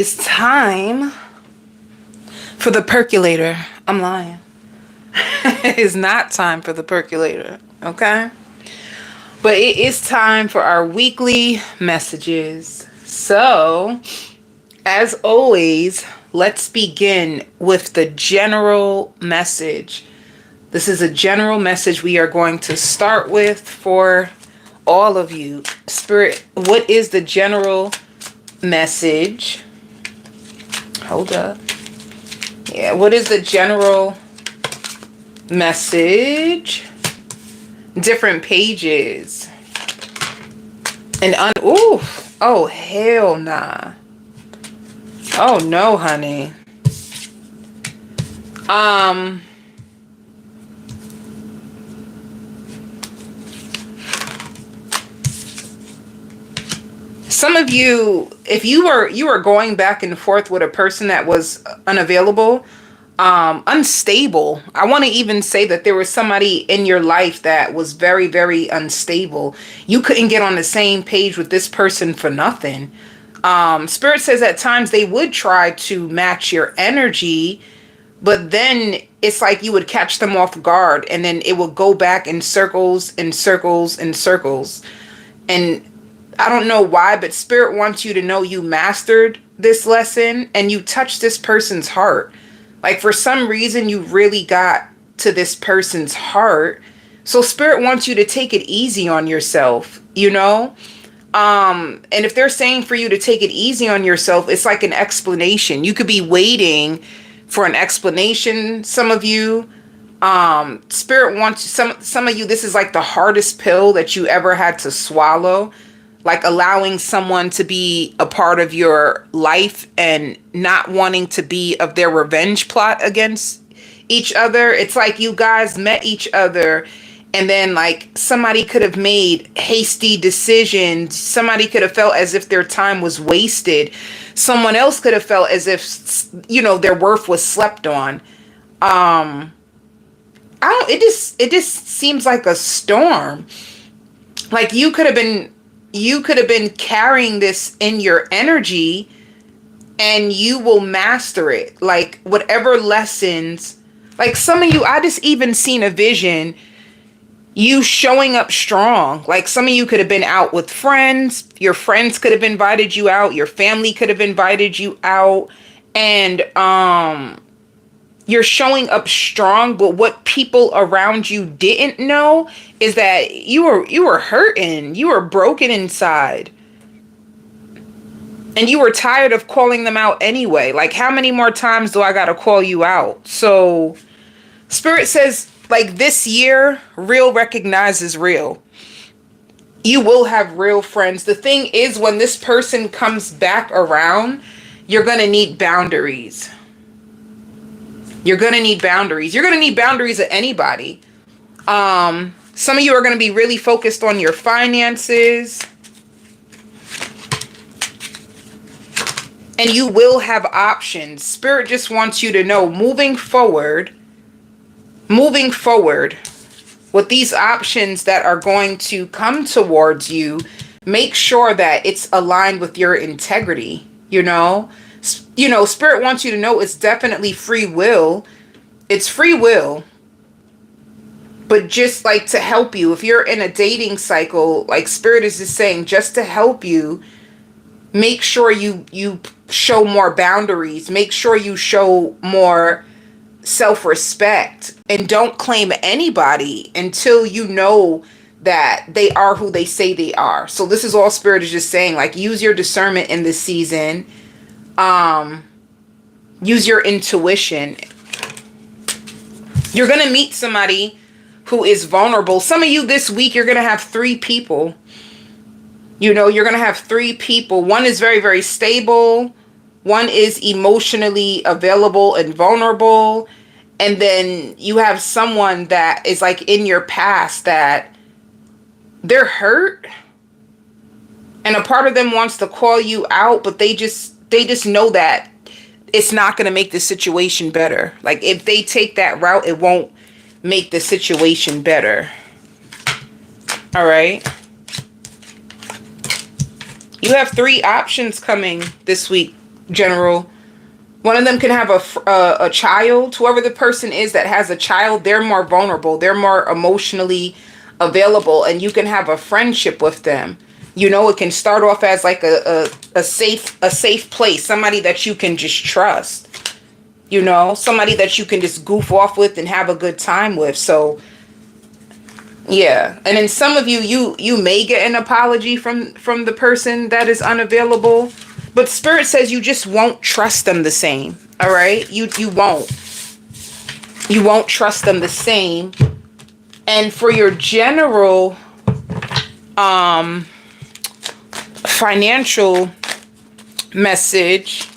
It's time for the percolator. I'm lying. It's not time for the percolator, okay? But it is time for our weekly messages. So, as always, let's begin with the general message. This is a general message we are going to start with for all of you. Spirit, what is the general message? Hold up. Yeah, what is the general message? Different pages. And oh hell nah. Oh no, honey. Some of you, if you were going back and forth with a person that was unavailable, unstable. I want to even say that there was somebody in your life that was very, very unstable. You couldn't get on the same page with this person for nothing. Spirit says at times they would try to match your energy, but then it's like you would catch them off guard and then it would go back in circles and circles and circles. And I don't know why, but Spirit wants you to know you mastered this lesson and you touched this person's heart. Like for some reason, you really got to this person's heart. So Spirit wants you to take it easy on yourself, you know? And if they're saying for you to take it easy on yourself, it's like an explanation. You could be waiting for an explanation. Some of you, Spirit wants some of you, this is like the hardest pill that you ever had to swallow. Like allowing someone to be a part of your life and not wanting to be of their revenge plot against each other. It's like you guys met each other and then like somebody could have made hasty decisions. Somebody could have felt as if their time was wasted. Someone else could have felt as if, you know, their worth was slept on. It just seems like a storm. Like you could have been carrying this in your energy and you will master it. Like whatever lessons, like some of you, I just even seen a vision, you showing up strong. Like some of you could have been out with friends. Your friends could have invited you out. Your family could have invited you out. And, you're showing up strong, but what people around you didn't know is that you were hurting, you were broken inside. And you were tired of calling them out anyway. Like how many more times do I got to call you out? So Spirit says like this year, real recognizes real. You will have real friends. The thing is when this person comes back around, you're going to need boundaries. You're going to need boundaries. You're going to need boundaries at anybody. Some of you are going to be really focused on your finances. And you will have options. Spirit just wants you to know moving forward, with these options that are going to come towards you, make sure that it's aligned with your integrity, you know? You know, Spirit wants you to know it's definitely free will. It's free will. But just like to help you, if you're in a dating cycle, like Spirit is just saying, just to help you, make sure you show more boundaries. Make sure you show more self-respect. And don't claim anybody until you know that they are who they say they are. So this is all Spirit is just saying, like use your discernment in this season. Use your intuition. You're going to meet somebody who is vulnerable. Some of you this week, you're going to have 3 people. You know, you're going to have 3 people. One is very, very stable. One is emotionally available and vulnerable. And then you have someone that is like in your past that they're hurt. And a part of them wants to call you out, but they just know that it's not going to make the situation better. Like if they take that route, it won't make the situation better. All right. You have 3 options coming this week. general. One of them can have a child. Whoever the person is that has a child, they're more vulnerable. They're more emotionally available, and you can have a friendship with them. You know, it can start off as like a safe place, somebody that you can just trust. You know, somebody that you can just goof off with and have a good time with. So, yeah. And then some of you may get an apology from the person that is unavailable. But Spirit says you just won't trust them the same. All right? You won't. You won't trust them the same. And for your general financial message,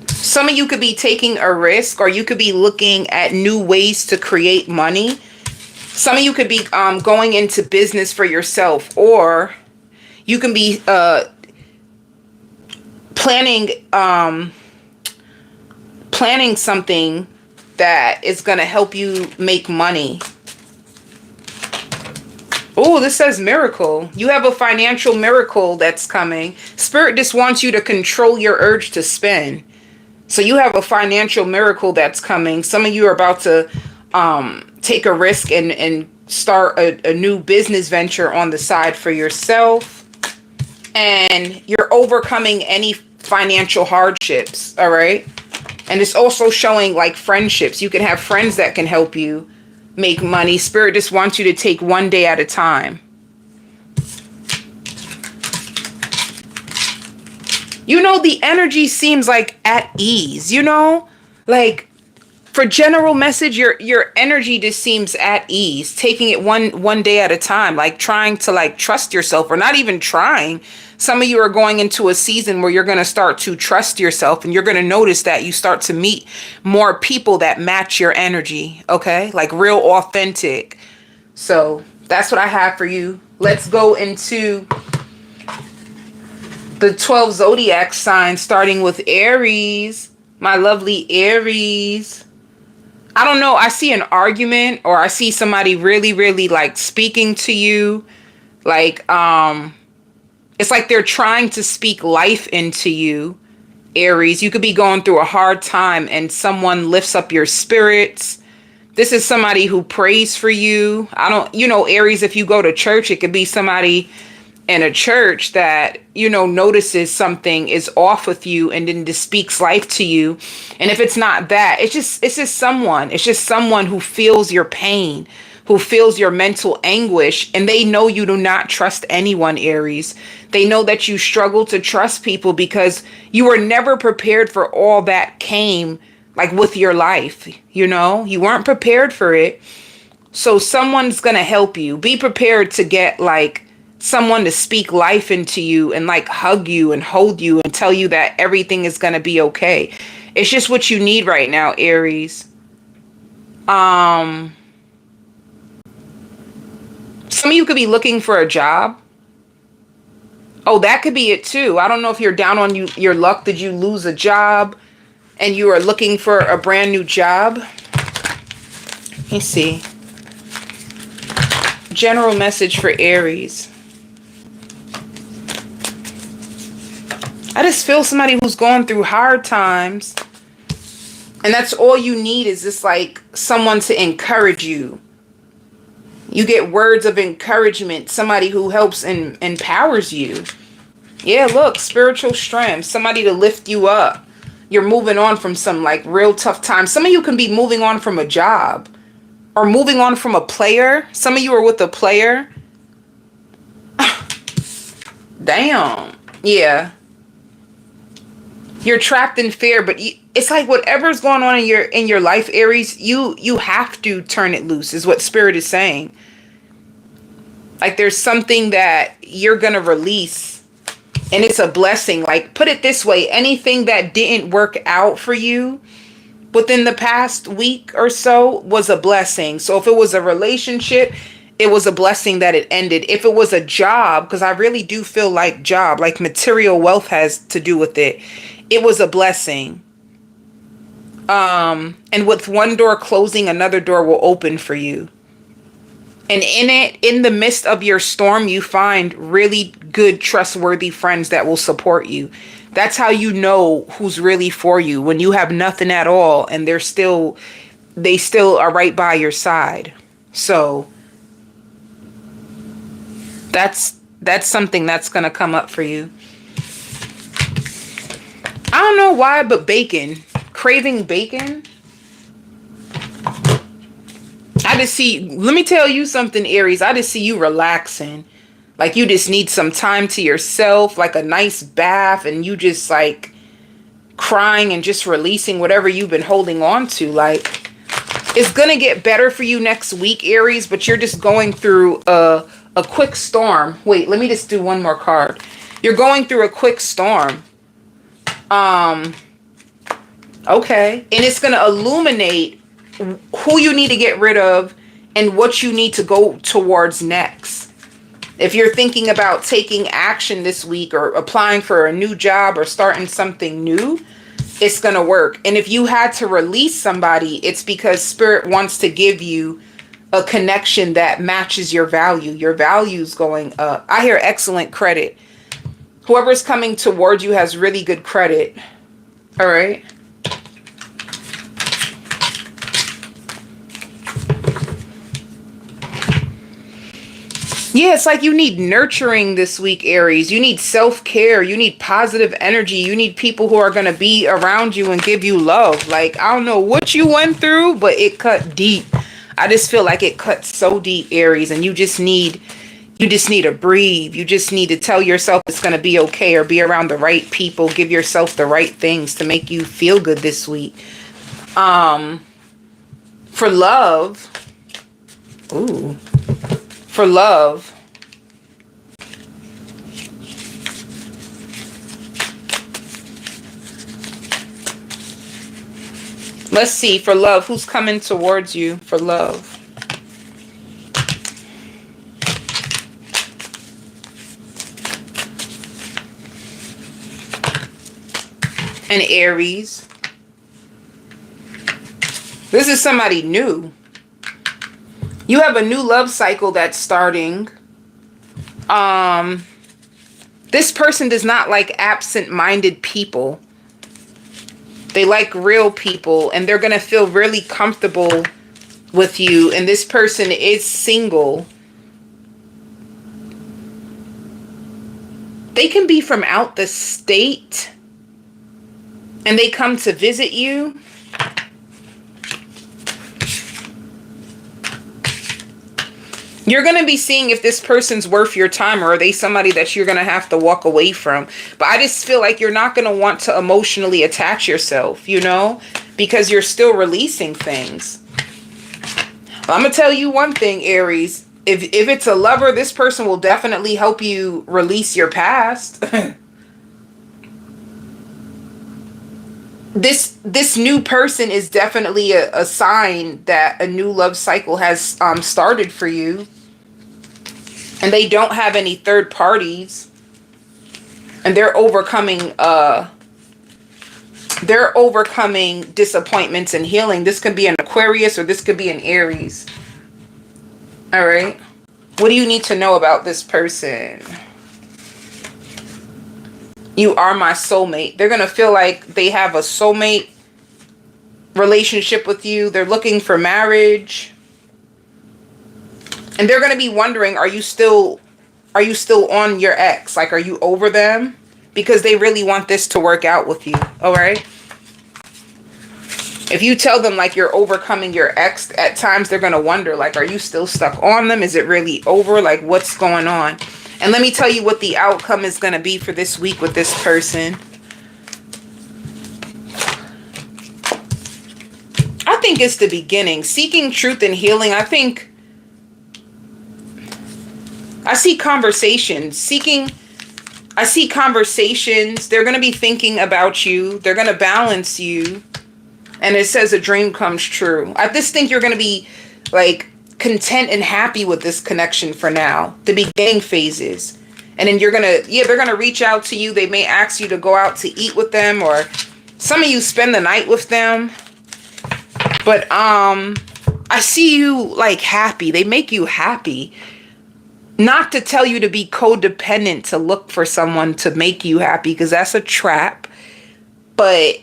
some of you could be taking a risk, or you could be looking at new ways to create money. Some of you could be going into business for yourself, or you can be planning something that is going to help you make money. Oh, this says miracle. You have a financial miracle that's coming. Spirit just wants you to control your urge to spend. So you have a financial miracle that's coming. Some of you are about to take a risk and start a new business venture on the side for yourself. And you're overcoming any financial hardships, all right? And it's also showing like friendships. You can have friends that can help you make money. Spirit just wants you to take one day at a time. You know, the energy seems like at ease, you know? Like, for general message, your energy just seems at ease, taking it one day at a time, like trying to like trust yourself, or not even trying. Some of you are going into a season where you're going to start to trust yourself, and you're going to notice that you start to meet more people that match your energy, okay? Like real authentic. So that's what I have for you. Let's go into the 12 zodiac signs, starting with Aries. My lovely Aries. I don't know. I see an argument, or I see somebody really, really like speaking to you. Like, it's like they're trying to speak life into you, Aries. You could be going through a hard time and someone lifts up your spirits. This is somebody who prays for you. Aries, if you go to church, it could be somebody in a church that, notices something is off with you and then just speaks life to you. And if it's not that, it's just someone who feels your pain, who feels your mental anguish, and they know you do not trust anyone, Aries. They know that you struggle to trust people because you were never prepared for all that came like with your life. You weren't prepared for it. So someone's going to help you. Be prepared to get like someone to speak life into you and like hug you and hold you and tell you that everything is going to be okay. It's just what you need right now, Aries. Some of you could be looking for a job. Oh, that could be it too. I don't know if you're down on your luck. Did you lose a job and you are looking for a brand new job? Let me see. General message for Aries. I just feel somebody who's going through hard times, and that's all you need is just like someone to encourage you. You get words of encouragement, somebody who helps and empowers you. Yeah, look, spiritual strength, somebody to lift you up. You're moving on from some like real tough times. Some of you can be moving on from a job or moving on from a player. Some of you are with a player. Damn. Yeah. You're trapped in fear, but it's like whatever's going on in your life, Aries, you have to turn it loose, is what Spirit is saying. Like there's something that you're going to release, and it's a blessing. Like, put it this way, anything that didn't work out for you within the past week or so was a blessing. So if it was a relationship, it was a blessing that it ended. If it was a job, because I really do feel like job, like material wealth has to do with it, it was a blessing. And with one door closing, another door will open for you. And in the midst of your storm, you find really good, trustworthy friends that will support you. That's how you know who's really for you, when you have nothing at all and they still are right by your side. So that's something that's going to come up for you. I don't know why, but bacon, craving bacon. I just see, let me tell you something, Aries. I just see you relaxing. Like you just need some time to yourself, like a nice bath, and you just like crying and just releasing whatever you've been holding on to. Like, it's going to get better for you next week, Aries, but you're just going through a quick storm. Wait, let me just do one more card. You're going through a quick storm. Okay. And it's going to illuminate who you need to get rid of and what you need to go towards next. If you're thinking about taking action this week or applying for a new job or starting something new, it's going to work. And if you had to release somebody, it's because Spirit wants to give you a connection that matches your value. Your value's going up. I hear excellent credit. Whoever's coming towards you has really good credit. All right. Yeah, it's like you need nurturing this week, Aries. You need self-care. You need positive energy. You need people who are going to be around you and give you love. Like, I don't know what you went through, but it cut deep. I just feel like it cut so deep, Aries, and you just need to breathe. You just need to tell yourself it's going to be okay, or be around the right people. Give yourself the right things to make you feel good this week. For love. Ooh. For love. Let's see, for love, who's coming towards you for love? And Aries. This is somebody new. You have a new love cycle that's starting. This person does not like absent-minded people. They like real people, and they're going to feel really comfortable with you. And this person is single. They can be from out the state, and they come to visit you. You're going to be seeing if this person's worth your time, or are they somebody that you're going to have to walk away from. But I just feel like you're not going to want to emotionally attach yourself, you know, because you're still releasing things. I'm going to tell you one thing, Aries. If it's a lover, this person will definitely help you release your past. This new person is definitely a sign that a new love cycle has started for you. And they don't have any third parties. And they're overcoming disappointments and healing. This could be an Aquarius, or this could be an Aries. All right. What do you need to know about this person? You are my soulmate. They're going to feel like they have a soulmate relationship with you. They're looking for marriage. And they're going to be wondering, are you still on your ex? Like, are you over them? Because they really want this to work out with you. All right. If you tell them like you're overcoming your ex, at times they're going to wonder, like, are you still stuck on them? Is it really over? Like, what's going on? And let me tell you what the outcome is going to be for this week with this person. I think it's the beginning. Seeking truth and healing. I see conversations. I see conversations. They're going to be thinking about you. They're going to balance you. And it says a dream comes true. I just think you're going to be like content and happy with this connection for now, the beginning phases. And then they're gonna reach out to you. They may ask you to go out to eat with them, or some of you spend the night with them. But I see you like happy. They make you happy. Not to tell you to be codependent to look for someone to make you happy, because that's a trap. But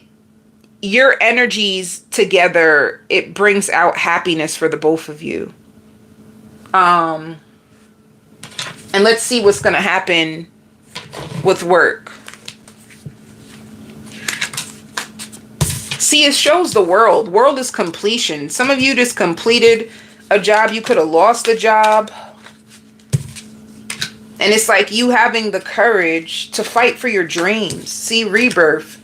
your energies together, it brings out happiness for the both of you. And let's see what's going to happen with work. See, it shows the world. World is completion. Some of you just completed a job. You could have lost a job. And it's like you having the courage to fight for your dreams. See, rebirth.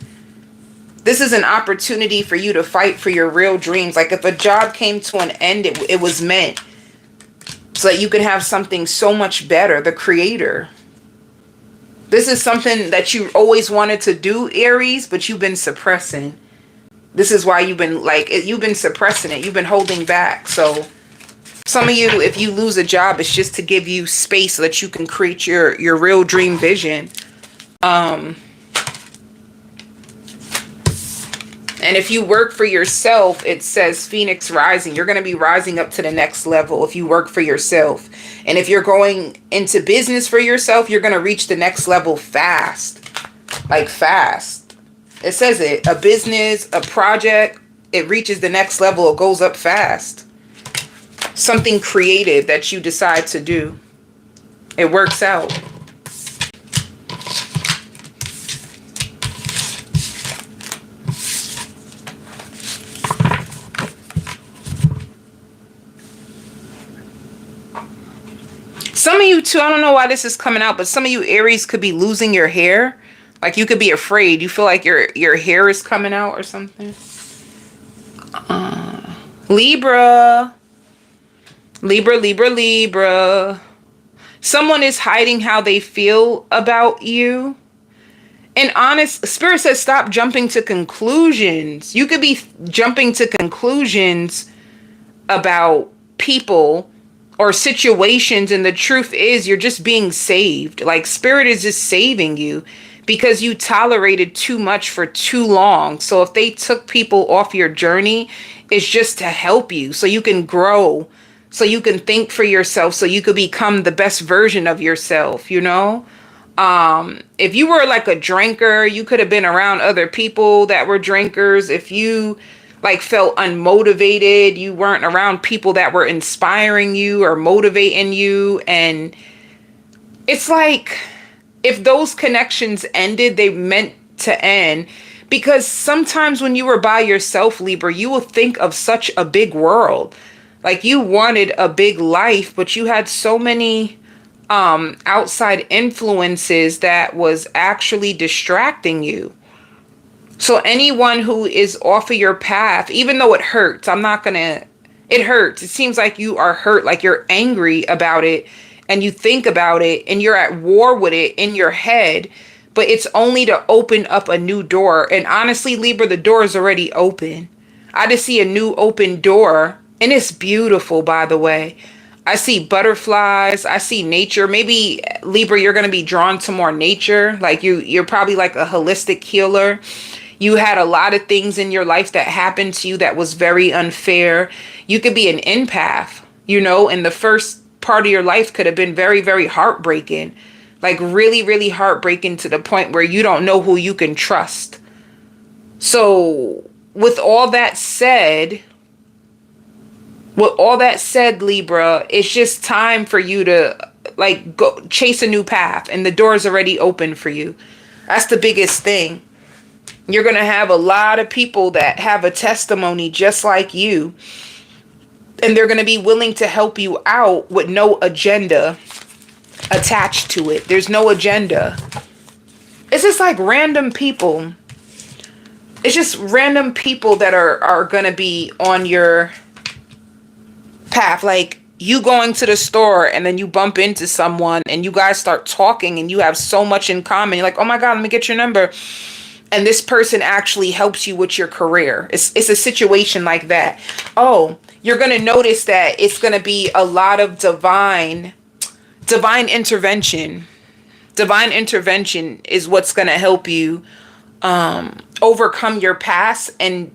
This is an opportunity for you to fight for your real dreams. Like if a job came to an end, it was meant so that you could have something so much better, the creator. This is something that you always wanted to do, Aries, but you've been suppressing. This is why you've been suppressing it. You've been holding back. So some of you, if you lose a job, it's just to give you space so that you can create your real dream vision. And if you work for yourself, it says Phoenix rising. You're going to be rising up to the next level if you work for yourself. And if you're going into business for yourself, you're going to reach the next level fast. Like fast. It says it. A business, a project, it reaches the next level. It goes up fast. Something creative that you decide to do. It works out. Some of you too, I don't know why this is coming out, but some of you Aries could be losing your hair. Like you could be afraid. You feel like your hair is coming out or something. Libra. Libra, Libra, Libra. Someone is hiding how they feel about you. And honest, Spirit says stop jumping to conclusions. You could be jumping to conclusions about people or situations, and the truth is you're just being saved. Like Spirit is just saving you because you tolerated too much for too long. So if they took people off your journey, it's just to help you so you can grow, so you can think for yourself, so you could become the best version of yourself, you know? If you were like a drinker, you could have been around other people that were drinkers. If you like felt unmotivated, you weren't around people that were inspiring you or motivating you. And it's like if those connections ended, they meant to end, because sometimes when you were by yourself, Libra, you will think of such a big world. Like you wanted a big life, but you had so many outside influences that was actually distracting you. So anyone who is off of your path, even though it hurts, it hurts. It seems like you are hurt, like you're angry about it and you think about it and you're at war with it in your head, but it's only to open up a new door. And honestly, Libra, the door is already open. I just see a new open door, and it's beautiful, by the way. I see butterflies. I see nature. Maybe, Libra, you're going to be drawn to more nature. Like you're probably like a holistic healer. You had a lot of things in your life that happened to you that was very unfair. You could be an empath, you know, and the first part of your life could have been very, very heartbreaking. Like really, really heartbreaking to the point where you don't know who you can trust. So with all that said, Libra, it's just time for you to like go chase a new path, and the door's already open for you. That's the biggest thing. You're going to have a lot of people that have a testimony just like you, and they're going to be willing to help you out with no agenda attached to it. There's no agenda. It's just like random people. It's just random people that are going to be on your path. Like you going to the store and then you bump into someone and you guys start talking and you have so much in common. You're like, oh my God, let me get your number. And this person actually helps you with your career. It's a situation like that. Oh, you're going to notice that it's going to be a lot of divine intervention. Divine intervention is what's going to help you overcome your past and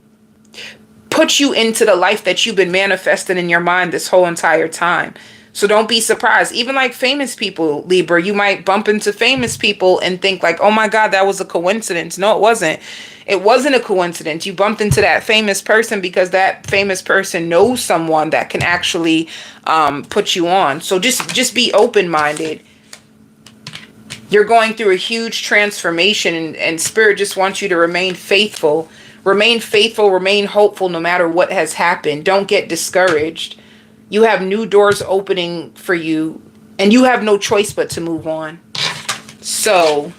put you into the life that you've been manifesting in your mind this whole entire time. So don't be surprised. Even like famous people, Libra, you might bump into famous people and think like, oh my God, that was a coincidence. No, it wasn't. It wasn't a coincidence. You bumped into that famous person because that famous person knows someone that can actually put you on. So just be open-minded. You're going through a huge transformation, and Spirit just wants you to remain faithful. Remain faithful, remain hopeful no matter what has happened. Don't get discouraged. You have new doors opening for you, and you have no choice but to move on. So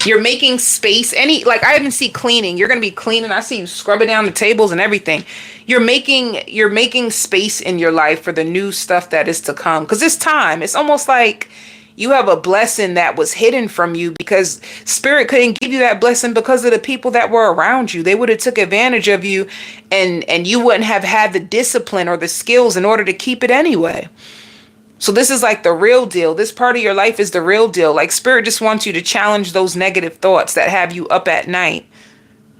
you're making space. Like I even see cleaning. You're going to be cleaning. I see you scrubbing down the tables and everything. You're making space in your life for the new stuff that is to come. Because it's time. It's almost like you have a blessing that was hidden from you because Spirit couldn't give you that blessing because of the people that were around you. They would have took advantage of you, and you wouldn't have had the discipline or the skills in order to keep it anyway. So this is like the real deal. This part of your life is the real deal. Like Spirit just wants you to challenge those negative thoughts that have you up at night.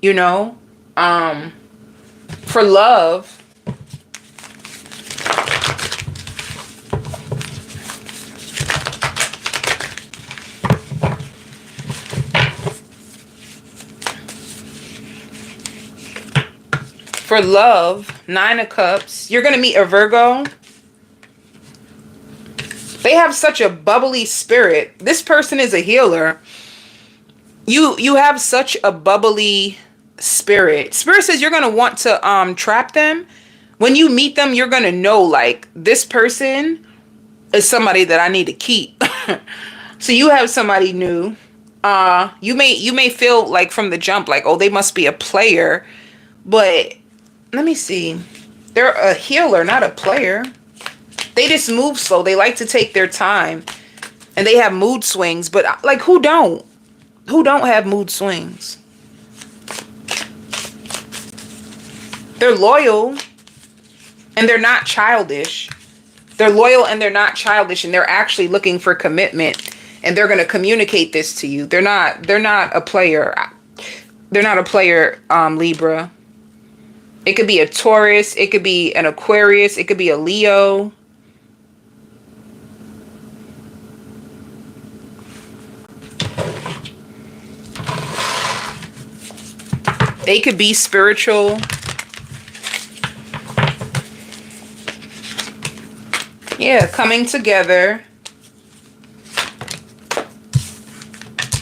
You know, for love. For love, 9 of Cups, you're going to meet a Virgo. They have such a bubbly spirit. This person is a healer. You have such a bubbly spirit. Spirit says you're going to want to trap them. When you meet them, you're going to know like this person is somebody that I need to keep. So you have somebody new. You may feel like from the jump like, oh, they must be a player. But let me see. They're a healer, not a player. They just move slow. They like to take their time. And they have mood swings. But like, who don't? Who don't have mood swings? They're loyal. And they're not childish. They're loyal and they're not childish. And they're actually looking for commitment. And they're going to communicate this to you. They're not a player. They're not a player, Libra. It could be a Taurus. It could be an Aquarius. It could be a Leo. They could be spiritual. Yeah, coming together.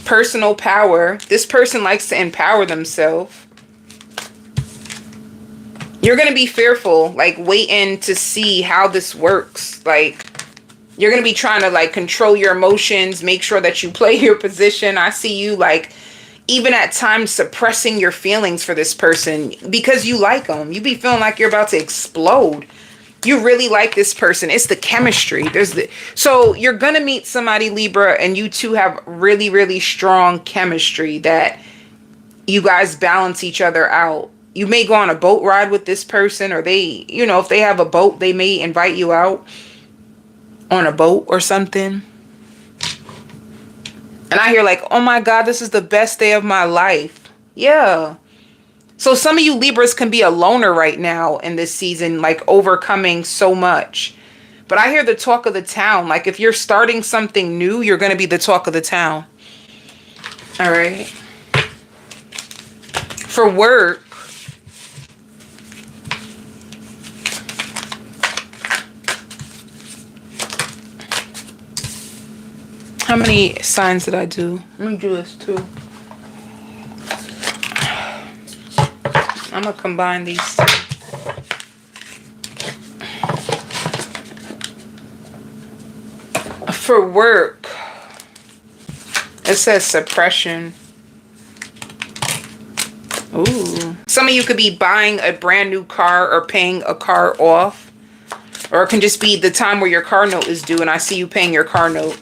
Personal power. This person likes to empower themselves. You're going to be fearful, like waiting to see how this works. Like you're going to be trying to like control your emotions, make sure that you play your position. I see you like even at times suppressing your feelings for this person because you like them. You be feeling like you're about to explode. You really like this person. It's the chemistry. So you're going to meet somebody, Libra, and you two have really, really strong chemistry that you guys balance each other out. You may go on a boat ride with this person, or they, you know, if they have a boat, they may invite you out on a boat or something. And I hear like, oh my God, this is the best day of my life. Yeah. So some of you Libras can be a loner right now in this season, like overcoming so much. But I hear the talk of the town. Like if you're starting something new, you're going to be the talk of the town. All right. For work. How many signs did I do? Let me do this too. I'm going to combine these two. For work, it says suppression. Ooh. Some of you could be buying a brand new car or paying a car off. Or it can just be the time where your car note is due and I see you paying your car note.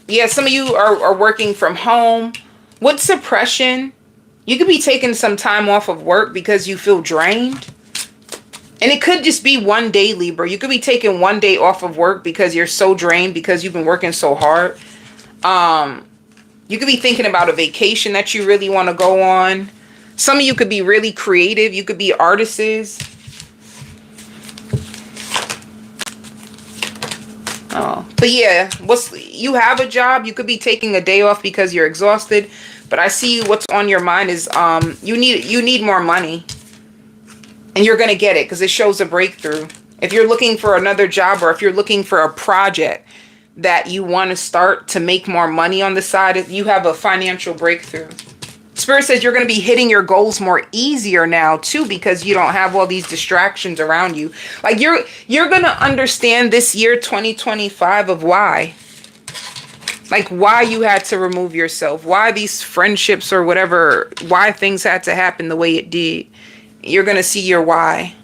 Yeah, some of you are working from home. With suppression, you could be taking some time off of work because you feel drained. And it could just be one day, Libra. You could be taking one day off of work because you're so drained because you've been working so hard. You could be thinking about a vacation that you really want to go on. Some of you could be really creative. You could be artists. Oh, but yeah, you have a job. You could be taking a day off because you're exhausted. But I see what's on your mind is you need more money, and you're gonna get it because it shows a breakthrough. If you're looking for another job, or if you're looking for a project that you want to start to make more money on the side, you have a financial breakthrough. Spirit says you're going to be hitting your goals more easier now too, because you don't have all these distractions around you. Like you're going to understand this year 2025 of why. Like why you had to remove yourself, why these friendships or whatever, why things had to happen the way it did. You're going to see your why.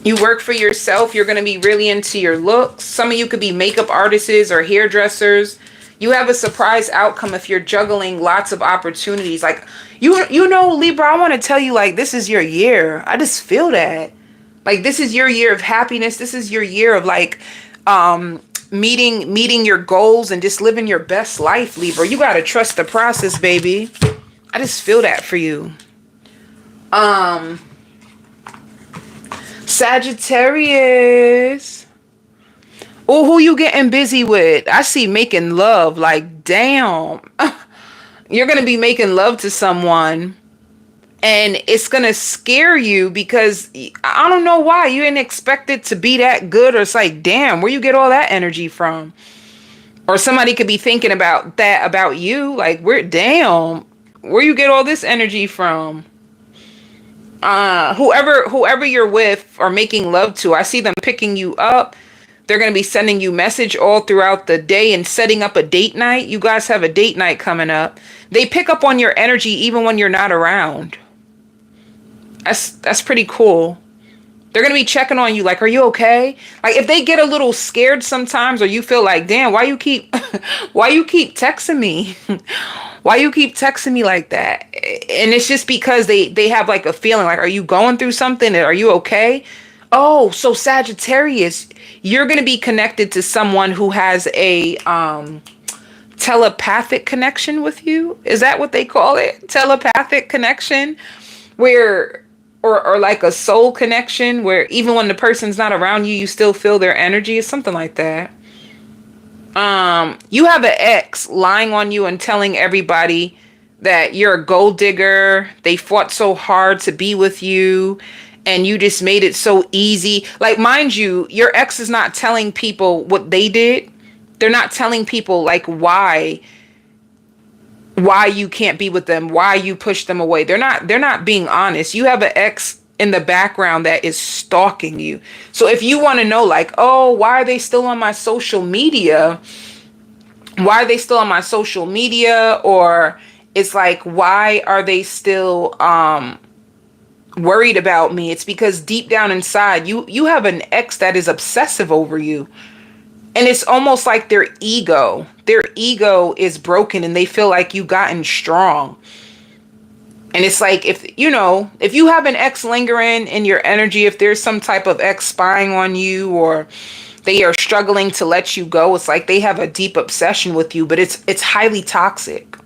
You work for yourself. You're going to be really into your looks. Some of you could be makeup artists or hairdressers. You have a surprise outcome if you're juggling lots of opportunities. Like, you know, Libra, I want to tell you, like, this is your year. I just feel that. Like, this is your year of happiness. This is your year of, like, meeting your goals and just living your best life, Libra. You got to trust the process, baby. I just feel that for you. Sagittarius. Oh, who you getting busy with? I see making love. Like, damn. You're going to be making love to someone. And it's going to scare you because I don't know why. You didn't expect it to be that good. Or it's like, damn, where you get all that energy from? Or somebody could be thinking about that about you. Like, where you get all this energy from? Whoever you're with or making love to, I see them picking you up. They're going to be sending you message all throughout the day and setting up a date night. You guys have a date night coming up. They pick up on your energy even when you're not around. That's pretty cool. They're going to be checking on you like, are you okay? Like if they get a little scared sometimes, or you feel like, damn, why you keep texting me? Why you keep texting me like that? And it's just because they have like a feeling like, are you going through something? Are you okay? Oh, so Sagittarius, you're going to be connected to someone who has a telepathic connection with you. Is that what they call it? Telepathic connection, where or like a soul connection where even when the person's not around you, you still feel their energy. It's something like that. You have an ex lying on you and telling everybody that you're a gold digger. They fought so hard to be with you and you just made it so easy. Like, mind you, your ex is not telling people what they did. They're not telling people like why you can't be with them, why you push them away. They're not being honest. You have an ex in the background that is stalking you. So if you want to know like, oh, why are they still on my social media? Why are they still on my social media? Or it's like, why are they still worried about me? It's because deep down inside, you have an ex that is obsessive over you. And it's almost like their ego is broken and they feel like you've gotten strong. And it's like, if you have an ex lingering in your energy, if there's some type of ex spying on you or they are struggling to let you go, it's like they have a deep obsession with you, but it's highly toxic.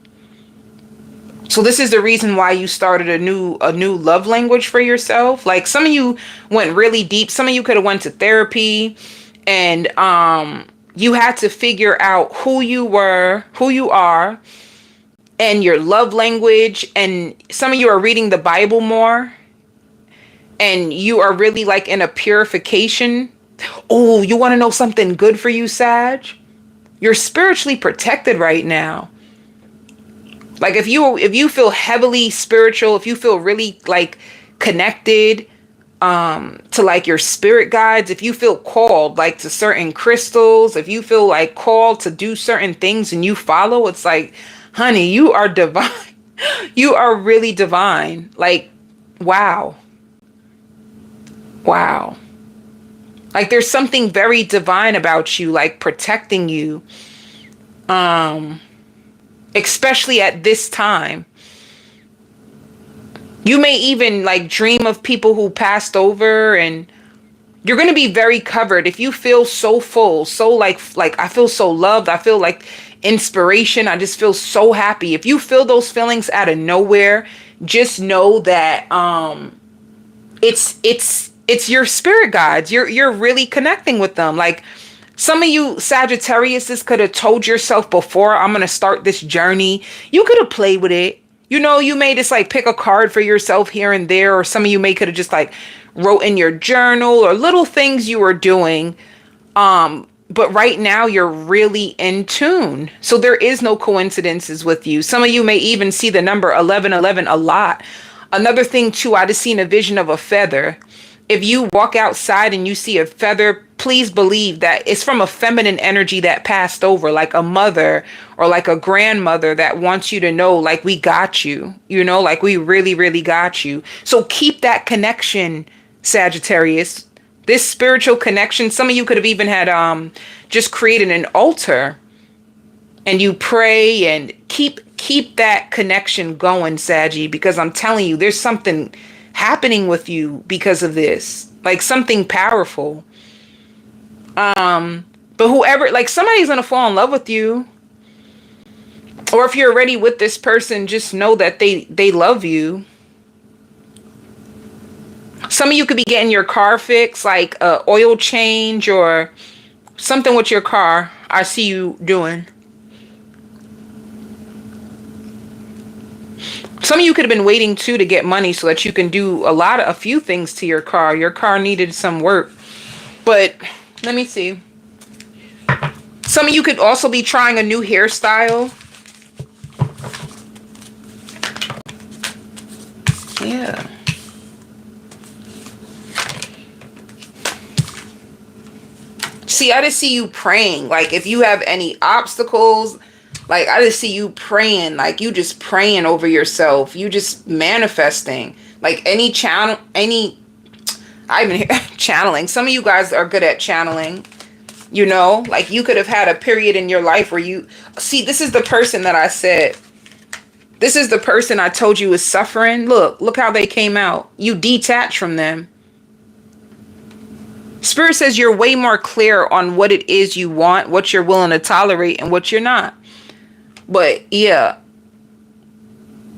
So this is the reason why you started a new love language for yourself. Like some of you went really deep. Some of you could have went to therapy and you had to figure out who you are, and your love language. And some of you are reading the Bible more and you are really like in a purification. Oh, you want to know something good for you, Sag? You're spiritually protected right now. Like if you feel heavily spiritual, if you feel really like connected to like your spirit guides, if you feel called like to certain crystals, if you feel like called to do certain things and you follow, it's like, honey, you are divine. You are really divine. Like, wow. Wow. Like there's something very divine about you, like protecting you. Especially at this time. You may even like dream of people who passed over, and you're going to be very covered. If you feel so full, so like I feel so loved, I feel like inspiration, I just feel so happy. If you feel those feelings out of nowhere, just know that it's it's your spirit guides. You're really connecting with them. Like, some of you Sagittarius could have told yourself before, I'm going to start this journey. You could have played with it. You know, you may just like pick a card for yourself here and there, or some of you may could have just like wrote in your journal or little things you were doing. But right now you're really in tune. So there is no coincidences with you. Some of you may even see the number 1111 a lot. Another thing too, I just seen a vision of a feather. If you walk outside and you see a feather, please believe that it's from a feminine energy that passed over, like a mother or like a grandmother that wants you to know, like, we got you, you know, like we really, really got you. So keep that connection, Sagittarius, this spiritual connection. Some of you could have even had just created an altar and you pray and keep that connection going, Saggy, because I'm telling you, there's something happening with you because of this, like something powerful. But whoever, like, somebody's gonna fall in love with you, or if you're already with this person, just know that they love you. Some of you could be getting your car fixed, like a oil change or something with your car. I see you doing. Some of you could have been waiting too to get money so that you can do a few things to your car. Your car needed some work. But let me see. Some of you could also be trying a new hairstyle. Yeah. See, I just see you praying. Like, if you have any obstacles, like, I just see you praying, like you just praying over yourself. You just manifesting. Like I've been channeling. Some of you guys are good at channeling. You know, like you could have had a period in your life where you, see, this is the person that I said. This is the person I told you is suffering. Look how they came out. You detach from them. Spirit says you're way more clear on what it is you want, what you're willing to tolerate, and what you're not. But yeah,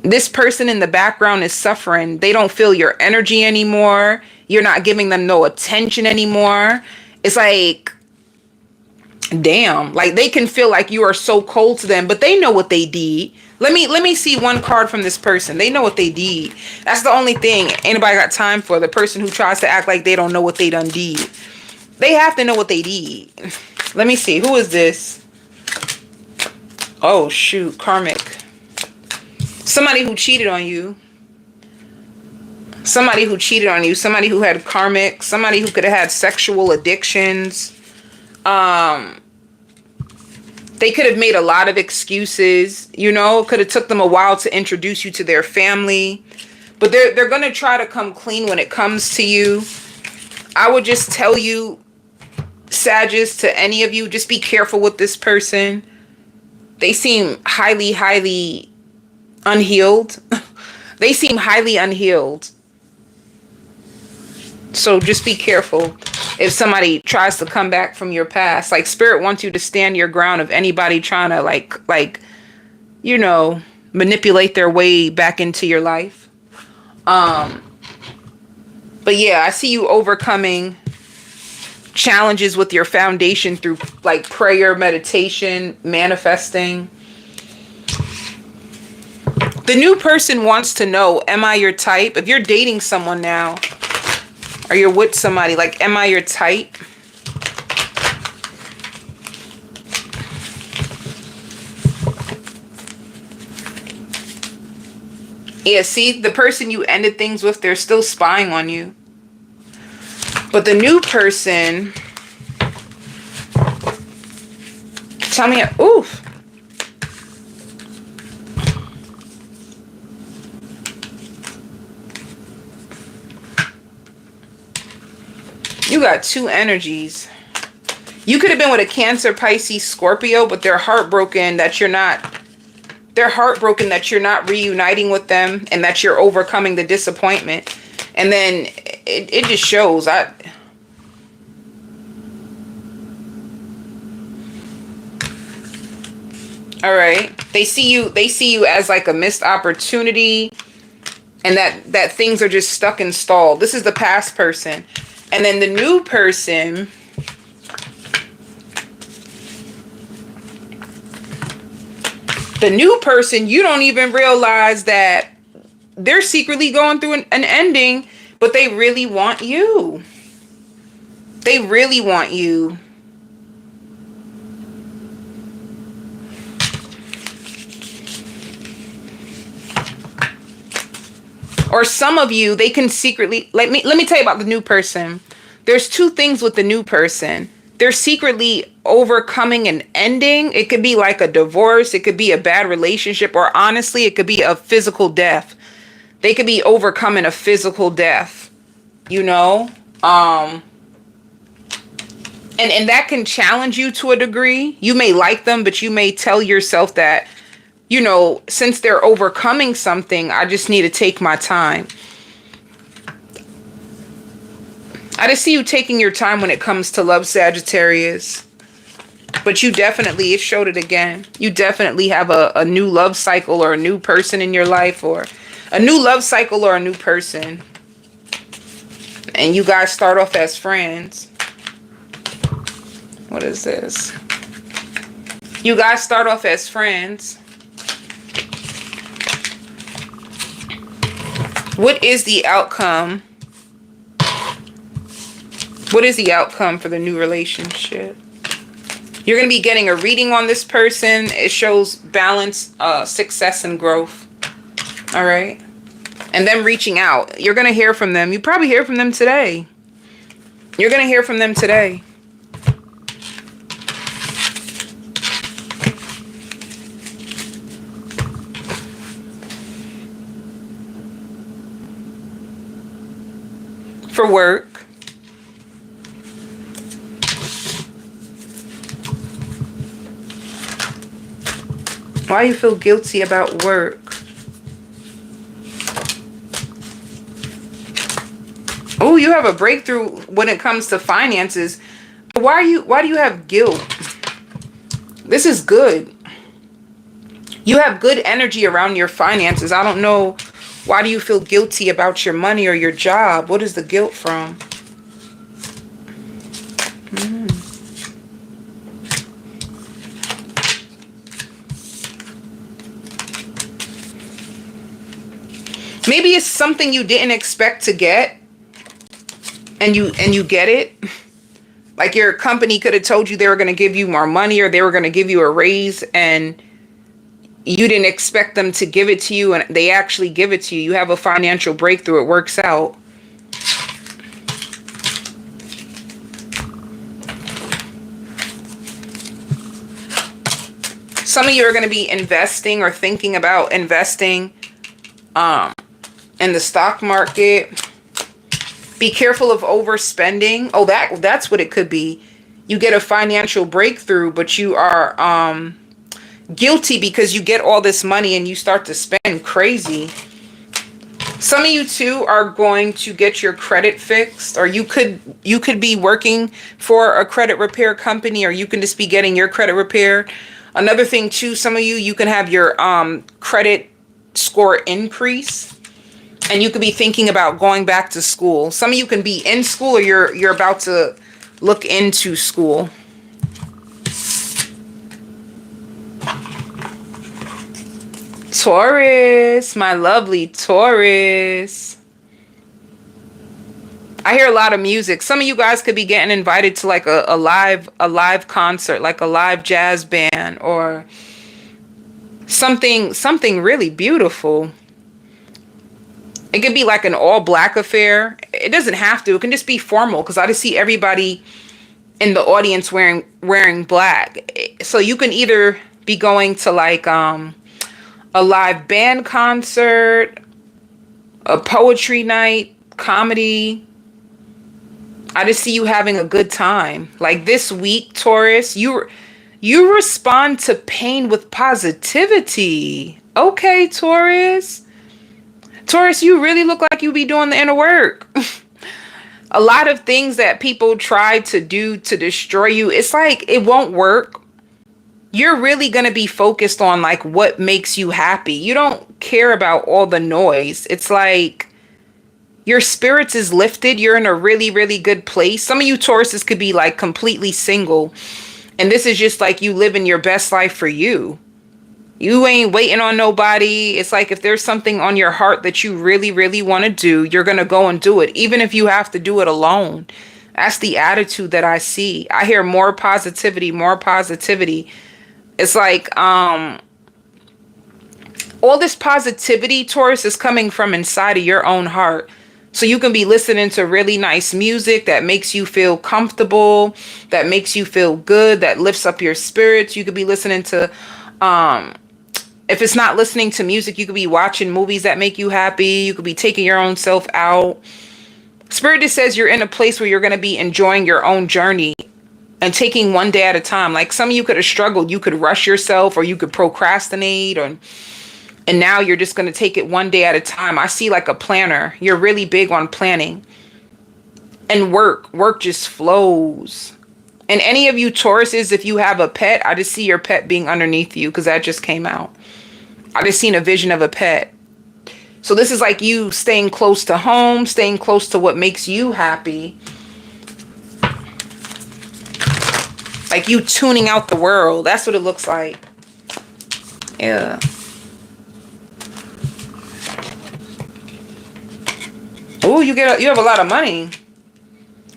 this person in the background is suffering. They don't feel your energy anymore. You're not giving them no attention anymore. It's like, damn, like they can feel like you are so cold to them, but they know what they did. Let me see one card from this person. They know what they did. That's the only thing anybody got time for. The person who tries to act like they don't know what they done did. They have to know what they did. Let me see. Who is this? Oh, shoot. Karmic. Somebody who cheated on you. Somebody who cheated on you. Somebody who had karmic. Somebody who could have had sexual addictions. They could have made a lot of excuses. You know, could have took them a while to introduce you to their family. But they're going to try to come clean when it comes to you. I would just tell you, Sagittarius, to any of you, just be careful with this person. They seem highly, highly unhealed. They seem highly unhealed. So just be careful if somebody tries to come back from your past. Like, Spirit wants you to stand your ground of anybody trying to like, you know, manipulate their way back into your life. But yeah, I see you overcoming challenges with your foundation through like prayer, meditation, manifesting. The new person wants to know, am I your type? If you're dating someone now, or you're with somebody, like, am I your type? Yeah, see, the person you ended things with, they're still spying on you. But the new person, tell me, oof. You got two energies. You could have been with a Cancer, Pisces, Scorpio, but they're heartbroken that you're not. They're heartbroken that you're not reuniting with them and that you're overcoming the disappointment. And then it just shows. All right. They see you as like a missed opportunity, and that things are just stuck and stalled. This is the past person. And then the new person, you don't even realize that they're secretly going through an ending, but they really want you. They really want you. Or some of you, they can secretly, let me tell you about the new person. There's two things with the new person. They're secretly overcoming an ending. It could be like a divorce. It could be a bad relationship, or honestly, it could be a physical death. They could be overcoming a physical death, you know? And that can challenge you to a degree. You may like them, but you may tell yourself that, you know, since they're overcoming something, I just need to take my time. I just see you taking your time when it comes to love, Sagittarius. But you definitely, it showed it again. You definitely have a new love cycle, or a new person in your life, or a new love cycle, or a new person. And you guys start off as friends. What is this? You guys start off as friends. What is the outcome? What is the outcome for the new relationship? You're going to be getting a reading on this person. It shows balance, success, and growth. All right. And them reaching out. You're going to hear from them. You probably hear from them today. You're going to hear from them today. For work. Why you feel guilty about work? Oh, you have a breakthrough when it comes to finances. Why do you have guilt? This is good. You have good energy around your finances. I don't know. Why do you feel guilty about your money or your job? What is the guilt from? Maybe it's something you didn't expect to get, and you get it. Like your company could have told you they were going to give you more money, or they were going to give you a raise, and you didn't expect them to give it to you, and they actually give it to you. You have a financial breakthrough. It works out. Some of you are going to be investing or thinking about investing in the stock market. Be careful of overspending. Oh, that's what it could be. You get a financial breakthrough, but you are guilty because you get all this money and you start to spend crazy. Some of you too are going to get your credit fixed, or you could be working for a credit repair company, or you can just be getting your credit repaired. Another thing too, some of you can have your credit score increase, and you could be thinking about going back to school. Some of you can be in school, or you're about to look into school. Taurus, my lovely Taurus. I hear a lot of music. Some of you guys could be getting invited to like a live concert, like a live jazz band, or something really beautiful. It could be like an all black affair. It doesn't have to. It can just be formal, because I just see everybody in the audience wearing black. So you can either be going to like a live band concert, a poetry night, comedy. I just see you having a good time. Like this week, Taurus, you respond to pain with positivity. Okay, Taurus. Taurus, you really look like you be doing the inner work. A lot of things that people try to do to destroy you, it's like it won't work. You're really going to be focused on like what makes you happy. You don't care about all the noise. It's like Your spirits is lifted. You're in a really, really good place. Some of you Tauruses could be like completely single. And this is just like you living your best life for you. You ain't waiting on nobody. It's like if there's something on your heart that you really, really want to do, you're going to go and do it, even if you have to do it alone. That's the attitude that I see. I hear more positivity, more positivity. It's like all this positivity, Taurus, is coming from inside of your own heart. So you can be listening to really nice music that makes you feel comfortable, that makes you feel good, that lifts up your spirits. You could be listening to if it's not listening to music, you could be watching movies that make you happy. You could be taking your own self out. Spirit just says you're in a place where you're going to be enjoying your own journey and taking one day at a time. Like some of you could have struggled. You could rush yourself or you could procrastinate, and now you're just going to take it one day at a time. I see like a planner. You're really big on planning. And work just flows. And any of you Tauruses, if you have a pet, I just see your pet being underneath you because that just came out. I just seen a vision of a pet. So this is like you staying close to home, staying close to what makes you happy. Like you tuning out the world. That's what it looks like. Yeah. Oh, you have a lot of money.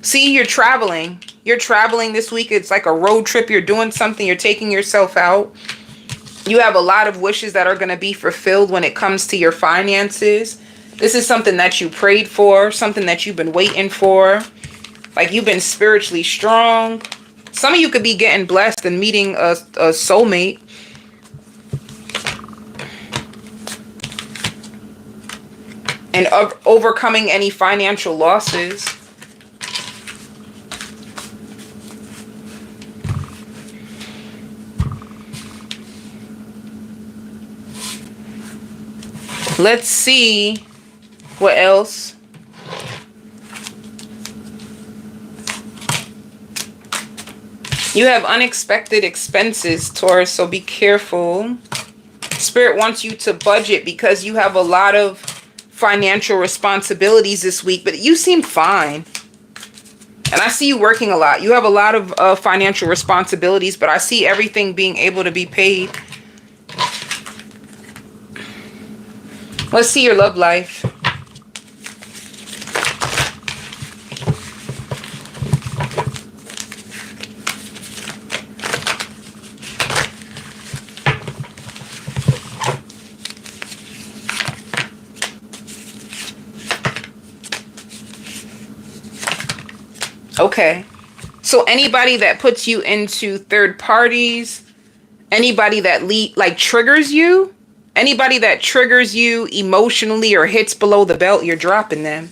See, you're traveling. You're traveling this week. It's like a road trip. You're doing something. You're taking yourself out. You have a lot of wishes that are going to be fulfilled when it comes to your finances. This is something that you prayed for, something that you've been waiting for. Like you've been spiritually strong. Some of you could be getting blessed and meeting a soulmate. And overcoming any financial losses. Let's see what else. You have unexpected expenses, Taurus, so be careful. Spirit wants you to budget because you have a lot of financial responsibilities this week, but you seem fine. And I see you working a lot. You have a lot of financial responsibilities, but I see everything being able to be paid. Let's see your love life. Okay. So anybody that puts you into third parties, anybody that triggers you, anybody that triggers you emotionally or hits below the belt, you're dropping them.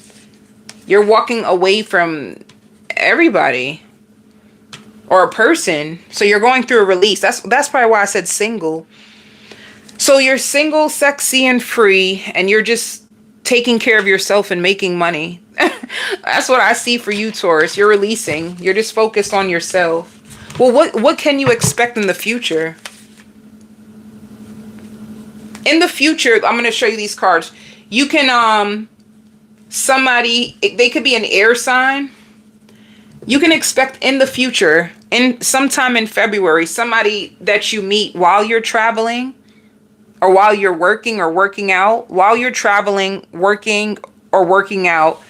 You're walking away from everybody or a person. So you're going through a release. That's probably why I said single. So you're single, sexy, and free, and you're just taking care of yourself and making money. That's what I see for you, Taurus. You're releasing. You're just focused on yourself. Well, what can you expect in the future? In the future, I'm going to show you these cards. You can, they could be an air sign. You can expect in the future, sometime in February, somebody that you meet while you're traveling or while you're working or working out, while you're traveling, working or working out,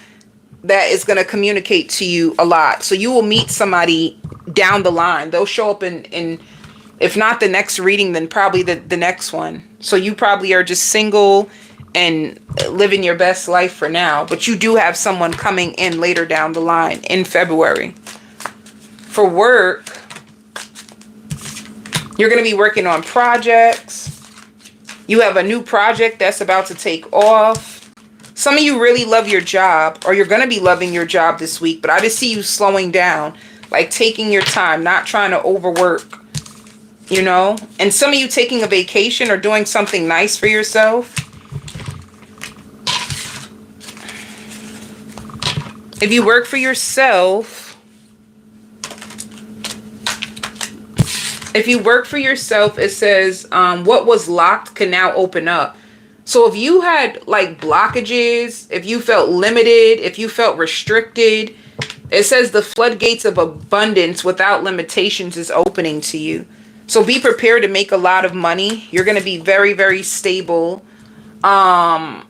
that is going to communicate to you a lot. So you will meet somebody down the line. They'll show up in if not the next reading, then probably the next one. So you probably are just single and living your best life for now. But you do have someone coming in later down the line in February. For work, you're going to be working on projects. You have a new project that's about to take off. Some of you really love your job, or you're going to be loving your job this week. But I just see you slowing down, like taking your time, not trying to overwork. You know, and some of you taking a vacation or doing something nice for yourself. If you work for yourself, it says what was locked can now open up. So if you had like blockages, if you felt limited, if you felt restricted, it says the floodgates of abundance without limitations is opening to you. So be prepared to make a lot of money. You're going to be very, very stable, and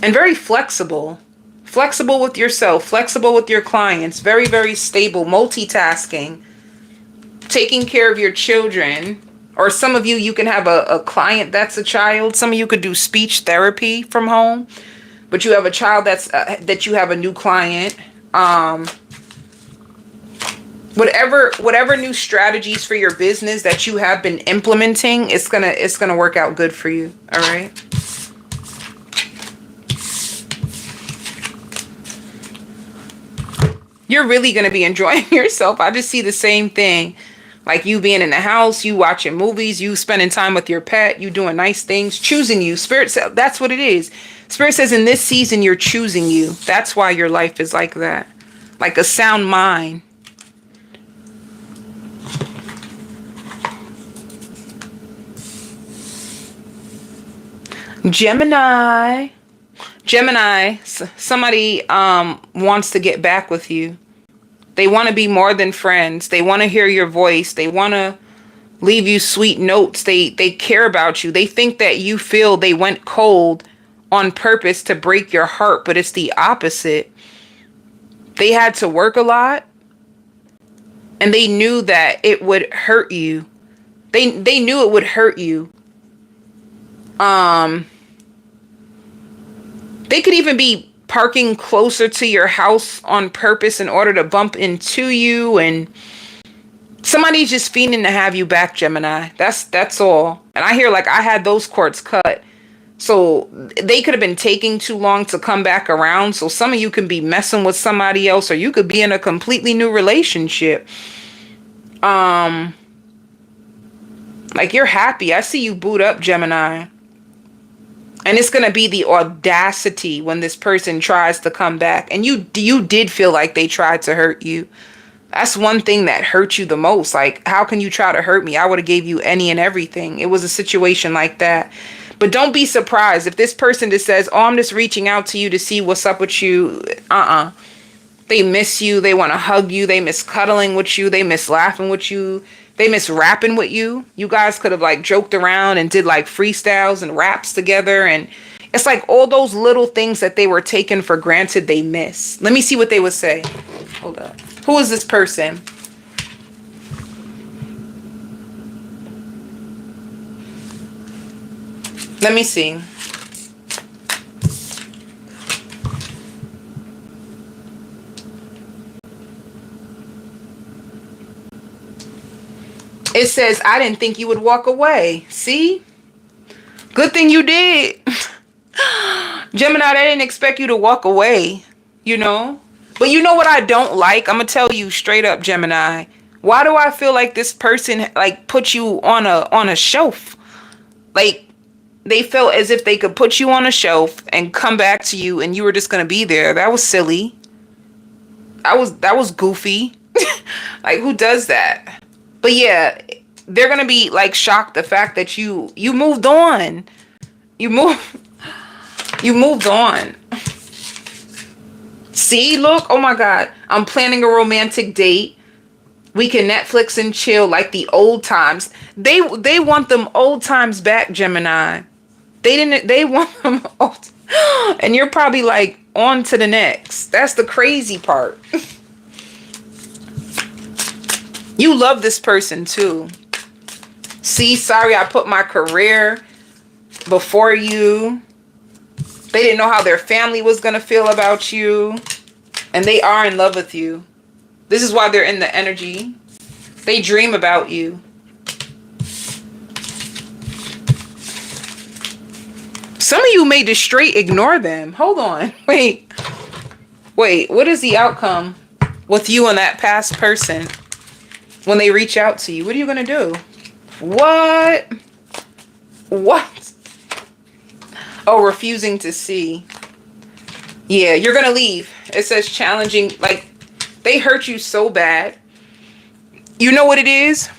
very flexible. Flexible with yourself, flexible with your clients, very, very stable, multitasking, taking care of your children. Or some of you, you can have a client that's a child. Some of you could do speech therapy from home, but you have a child that you have a new client. Whatever new strategies for your business that you have been implementing, it's gonna work out good for you. All right. You're really gonna be enjoying yourself. I just see the same thing. Like you being in the house, you watching movies, you spending time with your pet, you doing nice things, choosing you. Spirit says that's what it is. Spirit says in this season, you're choosing you. That's why your life is like that. Like a sound mind. Gemini, somebody wants to get back with you. They want to be more than friends. They want to hear your voice. They want to leave you sweet notes. They care about you. They think that you feel they went cold on purpose to break your heart, but it's the opposite. They had to work a lot, and they knew that it would hurt you. They knew it would hurt you. They could even be parking closer to your house on purpose in order to bump into you, and somebody's just fiending to have you back, Gemini. That's all. And I hear like I had those cords cut. So they could have been taking too long to come back around. So some of you can be messing with somebody else, or you could be in a completely new relationship. Like you're happy. I see you boot up, Gemini. And it's going to be the audacity when this person tries to come back. And you did feel like they tried to hurt you. That's one thing that hurt you the most. Like, how can you try to hurt me? I would have gave you any and everything. It was a situation like that. But don't be surprised if this person just says, oh, I'm just reaching out to you to see what's up with you. They miss you. They want to hug you. They miss cuddling with you. They miss laughing with you. They miss rapping with you. You guys could have like joked around and did like freestyles and raps together. And it's like all those little things that they were taken for granted they miss. Let me see what they would say. Hold up. Who is this person? Let me see. It says, I didn't think you would walk away. See? Good thing you did. Gemini, I didn't expect you to walk away, you know? But you know what I don't like? I'm going to tell you straight up, Gemini. Why do I feel like this person like put you on a shelf? Like they felt as if they could put you on a shelf and come back to you and you were just going to be there. That was silly. That was goofy. Like who does that? But yeah, they're going to be like shocked the fact that you moved on. You moved on. See, look, oh my God, I'm planning a romantic date. We can Netflix and chill like the old times. They want them old times back, Gemini. They want them old. And you're probably like on to the next. That's the crazy part. You love this person too. See, sorry I put my career before you. They didn't know how their family was going to feel about you. And they are in love with you. This is why they're in the energy. They dream about you. Some of you may just straight ignore them. Hold on. Wait. What is the outcome with you and that past person? When they reach out to you, what are you going to do? What? Oh, refusing to see. Yeah, you're going to leave. It says challenging. Like, they hurt you so bad. You know what it is?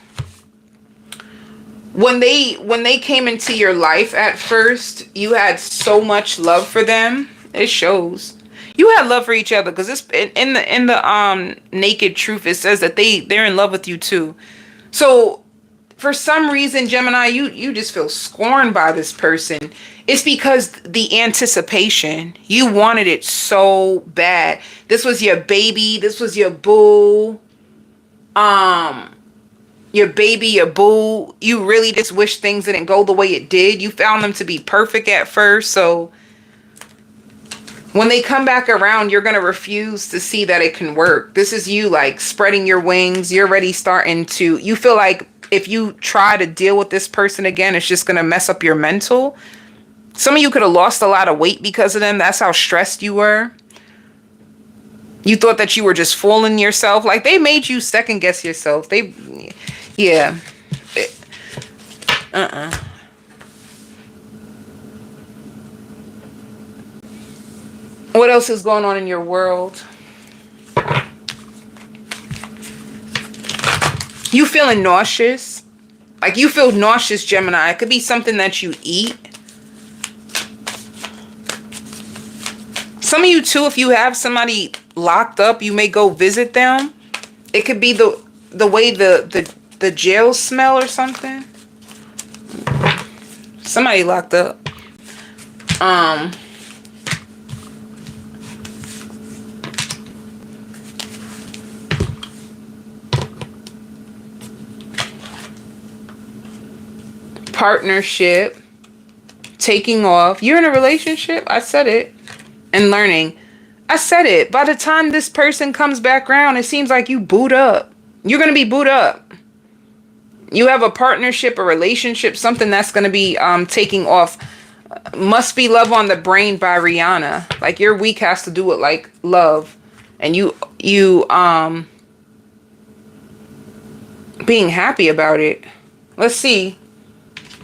When they came into your life at first, you had so much love for them. It shows. You had love for each other, because it's in the naked truth, it says that they're in love with you too. So for some reason, Gemini, you just feel scorned by this person. It's because the anticipation. You wanted it so bad. This was your baby. This was your boo. Your baby, your boo. You really just wish things didn't go the way it did. You found them to be perfect at first. So when they come back around, you're going to refuse to see that it can work. This is you like spreading your wings. You're already starting to, you feel like if you try to deal with this person again, it's just going to mess up your mental. Some of you could have lost a lot of weight because of them. That's how stressed you were. You thought that you were just fooling yourself. Like, they made you second guess yourself. Yeah. What else is going on in your world? You feeling nauseous? Like, you feel nauseous, Gemini. It could be something that you eat. Some of you too, if you have somebody locked up, you may go visit them. It could be the way the jail smell or something. Somebody locked up. Partnership. Taking off. You're in a relationship. I said it. And learning. I said it. By the time this person comes back around, it seems like you boot up. You're going to be boot up. You have a partnership, a relationship, something that's going to be taking off. Must Be Love on the Brain by Rihanna. Like, your week has to do with like love. And you being happy about it. Let's see.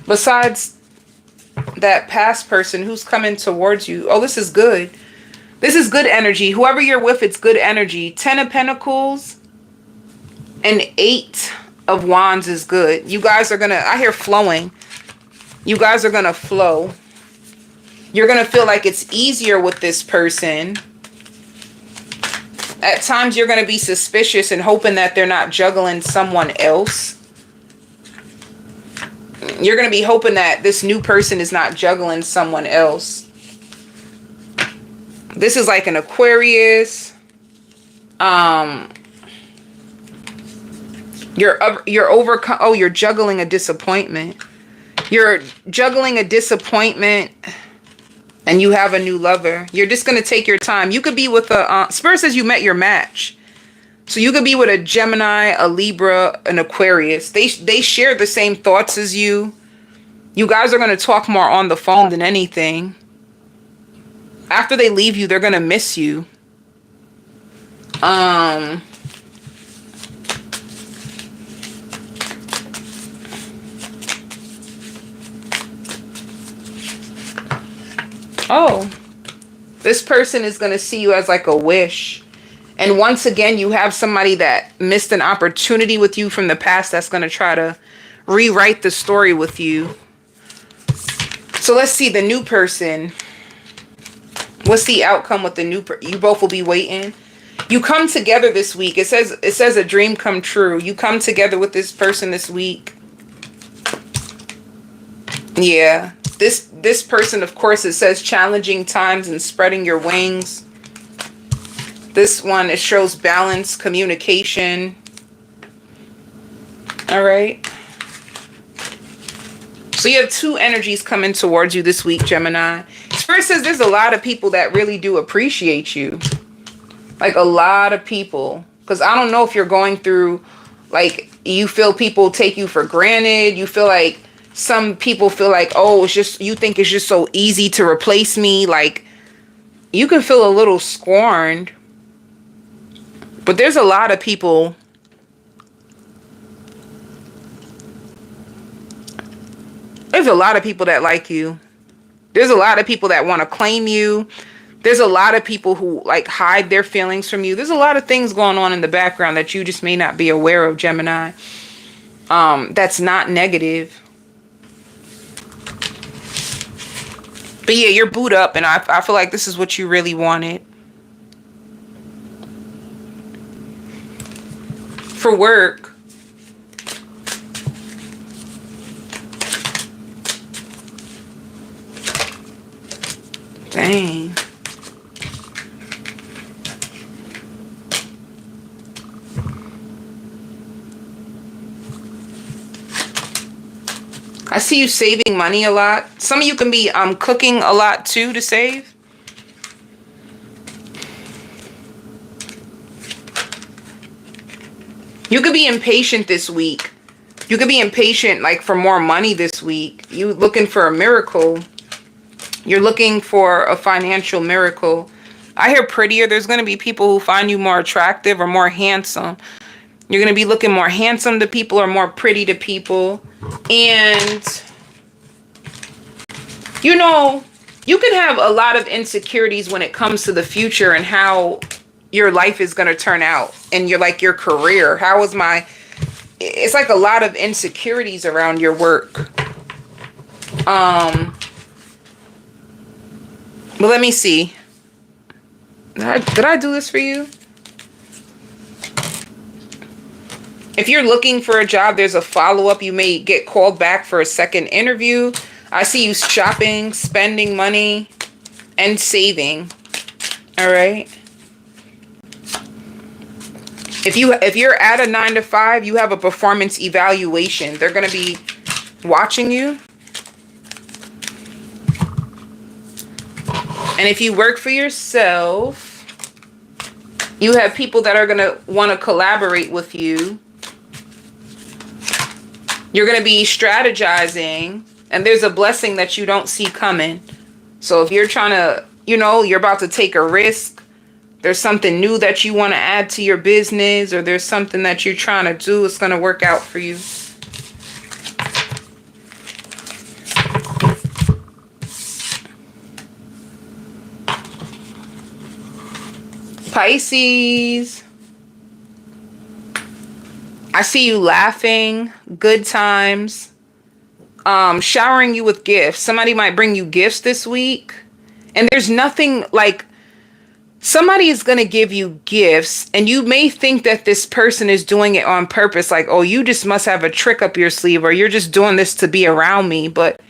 Besides that past person, who's coming towards you? Oh, this is good. This is good energy. Whoever you're with, it's good energy. 10 of Pentacles and 8 of Wands is good. You guys are gonna, I hear flowing. You guys are gonna flow. You're gonna feel like it's easier with this person. At times you're gonna be suspicious and hoping that they're not juggling someone else. You're going to be hoping that this new person is not juggling someone else. This is like an Aquarius. You're juggling a disappointment. You're juggling a disappointment and you have a new lover. You're just going to take your time. You could be with a, Spirit says you met your match. So you could be with a Gemini, a Libra, an Aquarius. They share the same thoughts as you. You guys are going to talk more on the phone than anything. After they leave you, they're going to miss you. Oh, this person is going to see you as like a wish. And once again, you have somebody that missed an opportunity with you from the past that's going to try to rewrite the story with you. So let's see the new person. What's the outcome with the new person? You both will be waiting. You come together this week. It says a dream come true. You come together with this person this week. Yeah. This person, of course, it says challenging times and spreading your wings. This one, it shows balance, communication. All right. So you have 2 energies coming towards you this week, Gemini. Spirit says there's a lot of people that really do appreciate you. Like, a lot of people. Because I don't know if you're going through, like, you feel people take you for granted. You feel like some people feel like, oh, it's just, you think it's just so easy to replace me. Like, you can feel a little scorned. But there's a lot of people. There's a lot of people that like you. There's a lot of people that want to claim you. There's a lot of people who like hide their feelings from you. There's a lot of things going on in the background that you just may not be aware of, Gemini. That's not negative. But yeah, you're booed up, and I feel like this is what you really wanted. For work. Dang. I see you saving money a lot. Some of you can be cooking a lot too to save. You could be impatient this week. You could be impatient like for more money this week. You looking for a miracle. You're looking for a financial miracle. I hear prettier. There's going to be people who find you more attractive or more handsome. You're going to be looking more handsome to people or more pretty to people. And, you know, you can have a lot of insecurities when it comes to the future and how your life is going to turn out. And you're like your career. How is my... It's like a lot of insecurities around your work. But let me see. Did I do this for you? If you're looking for a job, there's a follow-up. You may get called back for a second interview. I see you shopping, spending money, and saving. All right. If you're at a 9-to-5, you have a performance evaluation. They're going to be watching you. And if you work for yourself, you have people that are going to want to collaborate with you. You're going to be strategizing, and there's a blessing that you don't see coming. So if you're trying to, you know, you're about to take a risk, there's something new that you want to add to your business, or there's something that you're trying to do, it's going to work out for you. Pisces. I see you laughing, good times, showering you with gifts. Somebody might bring you gifts this week. And there's nothing like, somebody is going to give you gifts and you may think that this person is doing it on purpose. Like, oh, you just must have a trick up your sleeve, or you're just doing this to be around me. But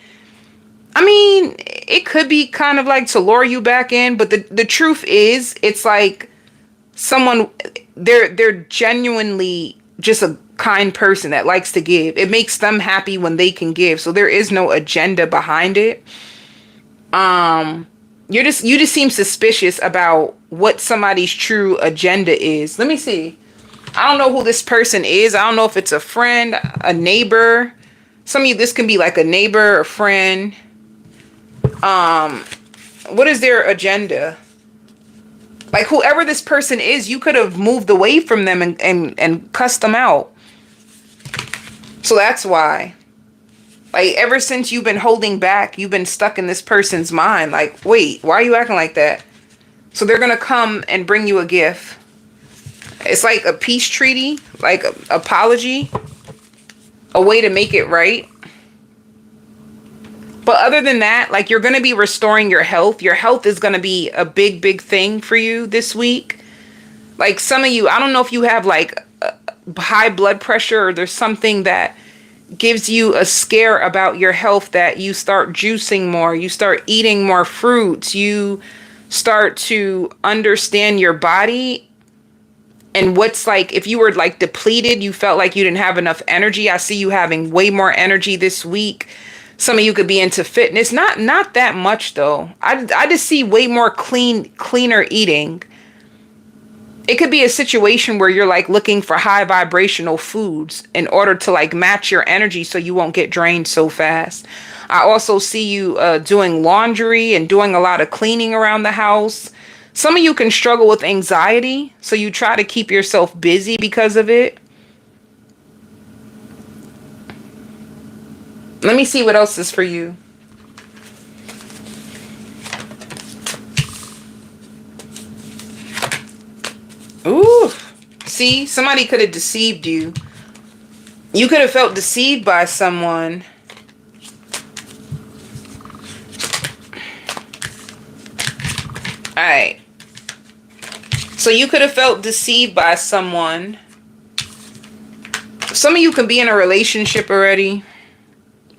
I mean, it could be kind of like to lure you back in. But the truth is, it's like someone, they're genuinely just a kind person that likes to give. It makes them happy when they can give. So there is no agenda behind it. You just seem suspicious about what somebody's true agenda is. Let me see. I don't know who this person is. I don't know if it's a friend, a neighbor. Some of you, this can be like a neighbor, a friend. What is their agenda? Like whoever this person is, you could have moved away from them and cussed them out. So that's why. Like ever since you've been holding back, you've been stuck in this person's mind. Like, wait, why are you acting like that? So they're going to come and bring you a gift. It's like a peace treaty, like an apology, a way to make it right. But other than that, like you're going to be restoring your health. Your health is going to be a big, big thing for you this week. Like some of you, I don't know if you have like high blood pressure or there's something that gives you a scare about your health, that you start juicing more, you start eating more fruits, you start to understand your body and what's like, if you were like depleted, you felt like you didn't have enough energy. I see you having way more energy this week. Some of you could be into fitness, not that much though. I just see way more cleaner eating. It could be a situation where you're like looking for high vibrational foods in order to like match your energy so you won't get drained so fast. I also see you doing laundry and doing a lot of cleaning around the house. Some of you can struggle with anxiety, so you try to keep yourself busy because of it. Let me see what else is for you. Ooh, see, somebody could have deceived you. You could have felt deceived by someone. All right. So you could have felt deceived by someone. Some of you could be in a relationship already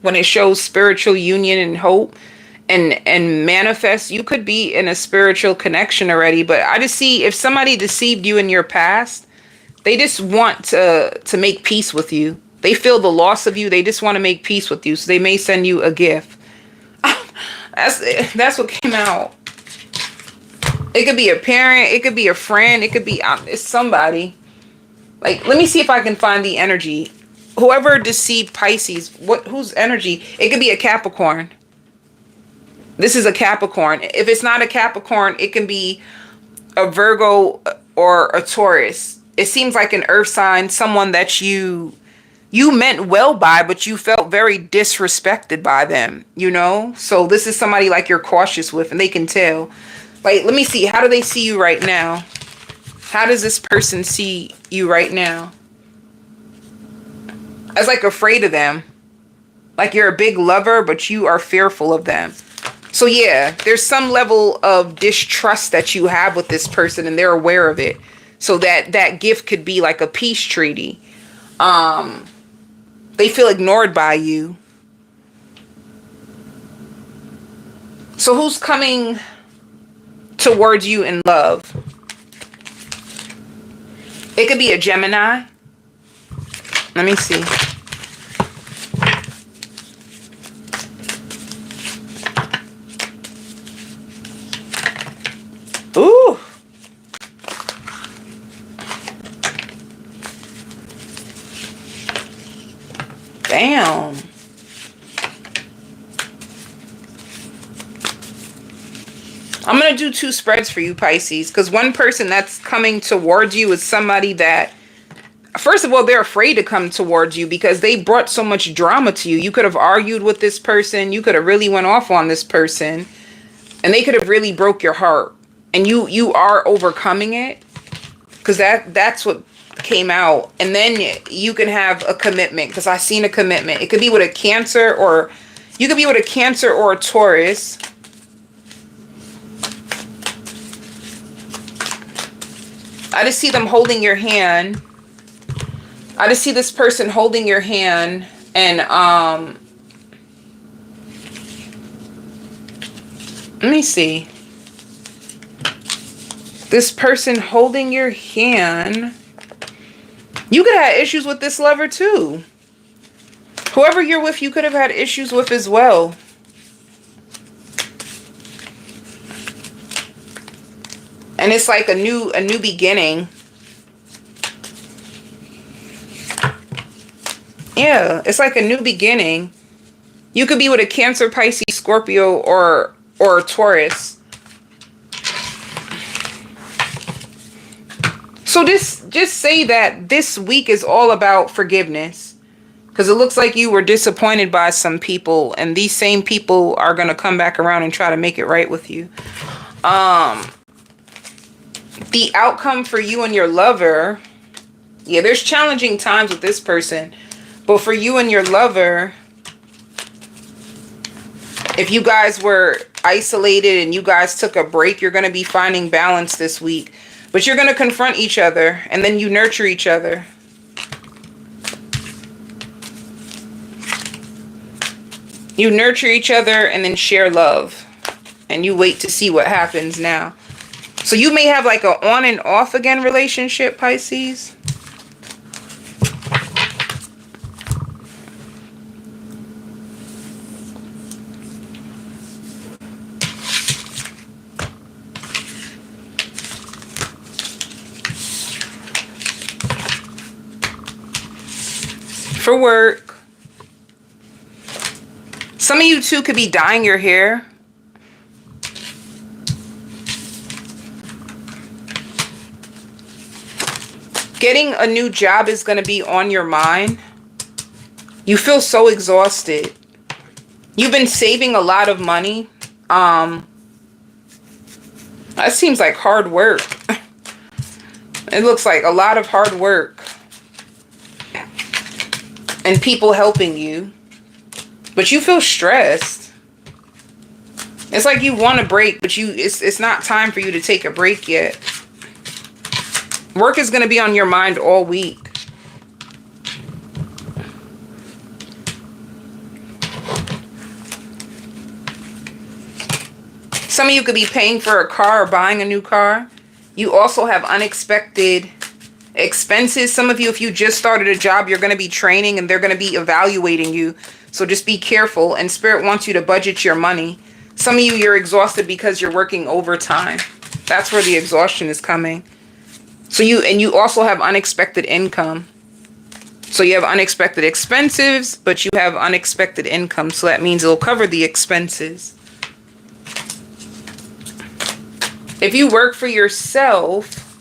when it shows spiritual union and hope and manifest. You could be in a spiritual connection already, but I just see if somebody deceived you in your past, they just want to make peace with you. They feel the loss of you. They just want to make peace with you. So they may send you a gift. That's what came out. It could be a parent. It could be a friend. It could be it's somebody. Like, let me see if I can find the energy. Whoever deceived Pisces, whose energy? It could be a Capricorn. This is a Capricorn. If it's not a Capricorn, it can be a Virgo or a Taurus. It seems like an earth sign, someone that you meant well by, but you felt very disrespected by them, you know? So this is somebody like you're cautious with, and they can tell. Like, let me see. How do they see you right now? How does this person see you right now? As like afraid of them. Like you're a big lover, but you are fearful of them. So yeah, there's some level of distrust that you have with this person, and they're aware of it. So that gift could be like a peace treaty. They feel ignored by you. So who's coming towards you in love? It could be a Gemini. Let me see. Ooh. Damn. I'm going to do 2 spreads for you, Pisces, because one person that's coming towards you is somebody that, first of all, they're afraid to come towards you because they brought so much drama to you. You could have argued with this person. You could have really went off on this person, and they could have really broke your heart. And you are overcoming it, because that's what came out. And then you can have a commitment, because I seen a commitment. It could be with a Cancer, or you could be with a Cancer or a Taurus. I just see them holding your hand. I just see this person holding your hand, and let me see. This person holding your hand. You could have issues with this lover too. Whoever you're with, you could have had issues with as well. And it's like a new beginning. Yeah, it's like a new beginning. You could be with a Cancer, Pisces, Scorpio, or a Taurus. So just say that this week is all about forgiveness. Because it looks like you were disappointed by some people, and these same people are going to come back around and try to make it right with you. The outcome for you and your lover, yeah, there's challenging times with this person, but for you and your lover, if you guys were isolated and you guys took a break, you're going to be finding balance this week, but you're going to confront each other, and then you nurture each other. You nurture each other and then share love, and you wait to see what happens now. So you may have like an on and off again relationship, Pisces. For work. Some of you too could be dyeing your hair. Getting a new job is going to be on your mind. You feel so exhausted. You've been saving a lot of money. That seems like hard work. It looks like a lot of hard work. And people helping you. But you feel stressed. It's like you want to break, but it's not time for you to take a break yet. Work is going to be on your mind all week. Some of you could be paying for a car or buying a new car. You also have unexpected expenses. Some of you, if you just started a job, you're going to be training and they're going to be evaluating you. So just be careful. And Spirit wants you to budget your money. Some of you, you're exhausted because you're working overtime. That's where the exhaustion is coming. So you also have unexpected income. So you have unexpected expenses, but you have unexpected income. So that means it'll cover the expenses. If you work for yourself,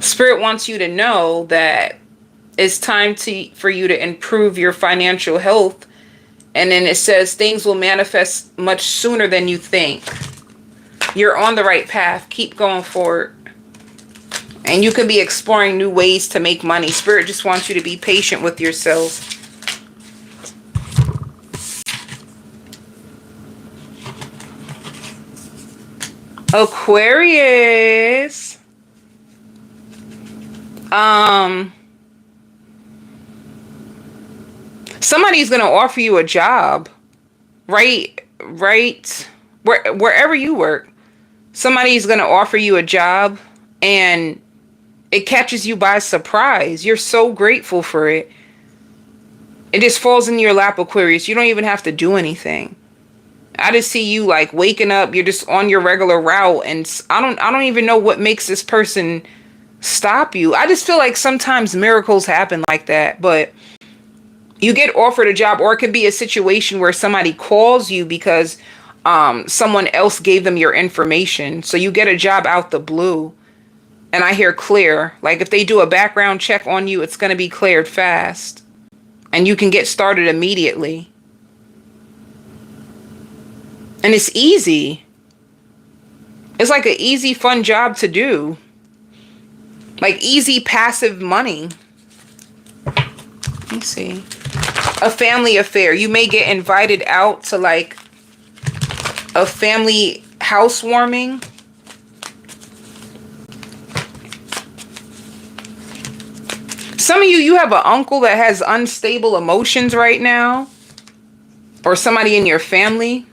Spirit wants you to know that it's time for you to improve your financial health. And then it says things will manifest much sooner than you think. You're on the right path. Keep going forward. And you can be exploring new ways to make money. Spirit just wants you to be patient with yourself. Aquarius. Somebody's going to offer you a job. Right. Wherever you work. Somebody's going to offer you a job and it catches you by surprise. You're so grateful for it. It just falls in your lap, Aquarius. You don't even have to do anything. I just see you like waking up. You're just on your regular route. And I don't even know what makes this person stop you. I just feel like sometimes miracles happen like that. But you get offered a job, or it could be a situation where somebody calls you because someone else gave them your information. So you get a job out the blue. And I hear clear. Like if they do a background check on you, it's going to be cleared fast. And you can get started immediately. And it's easy. It's like an easy, fun job to do. Like easy, passive money. Let me see. A family affair. You may get invited out to like a family housewarming. Some of you have an uncle that has unstable emotions right now. Or somebody in your family.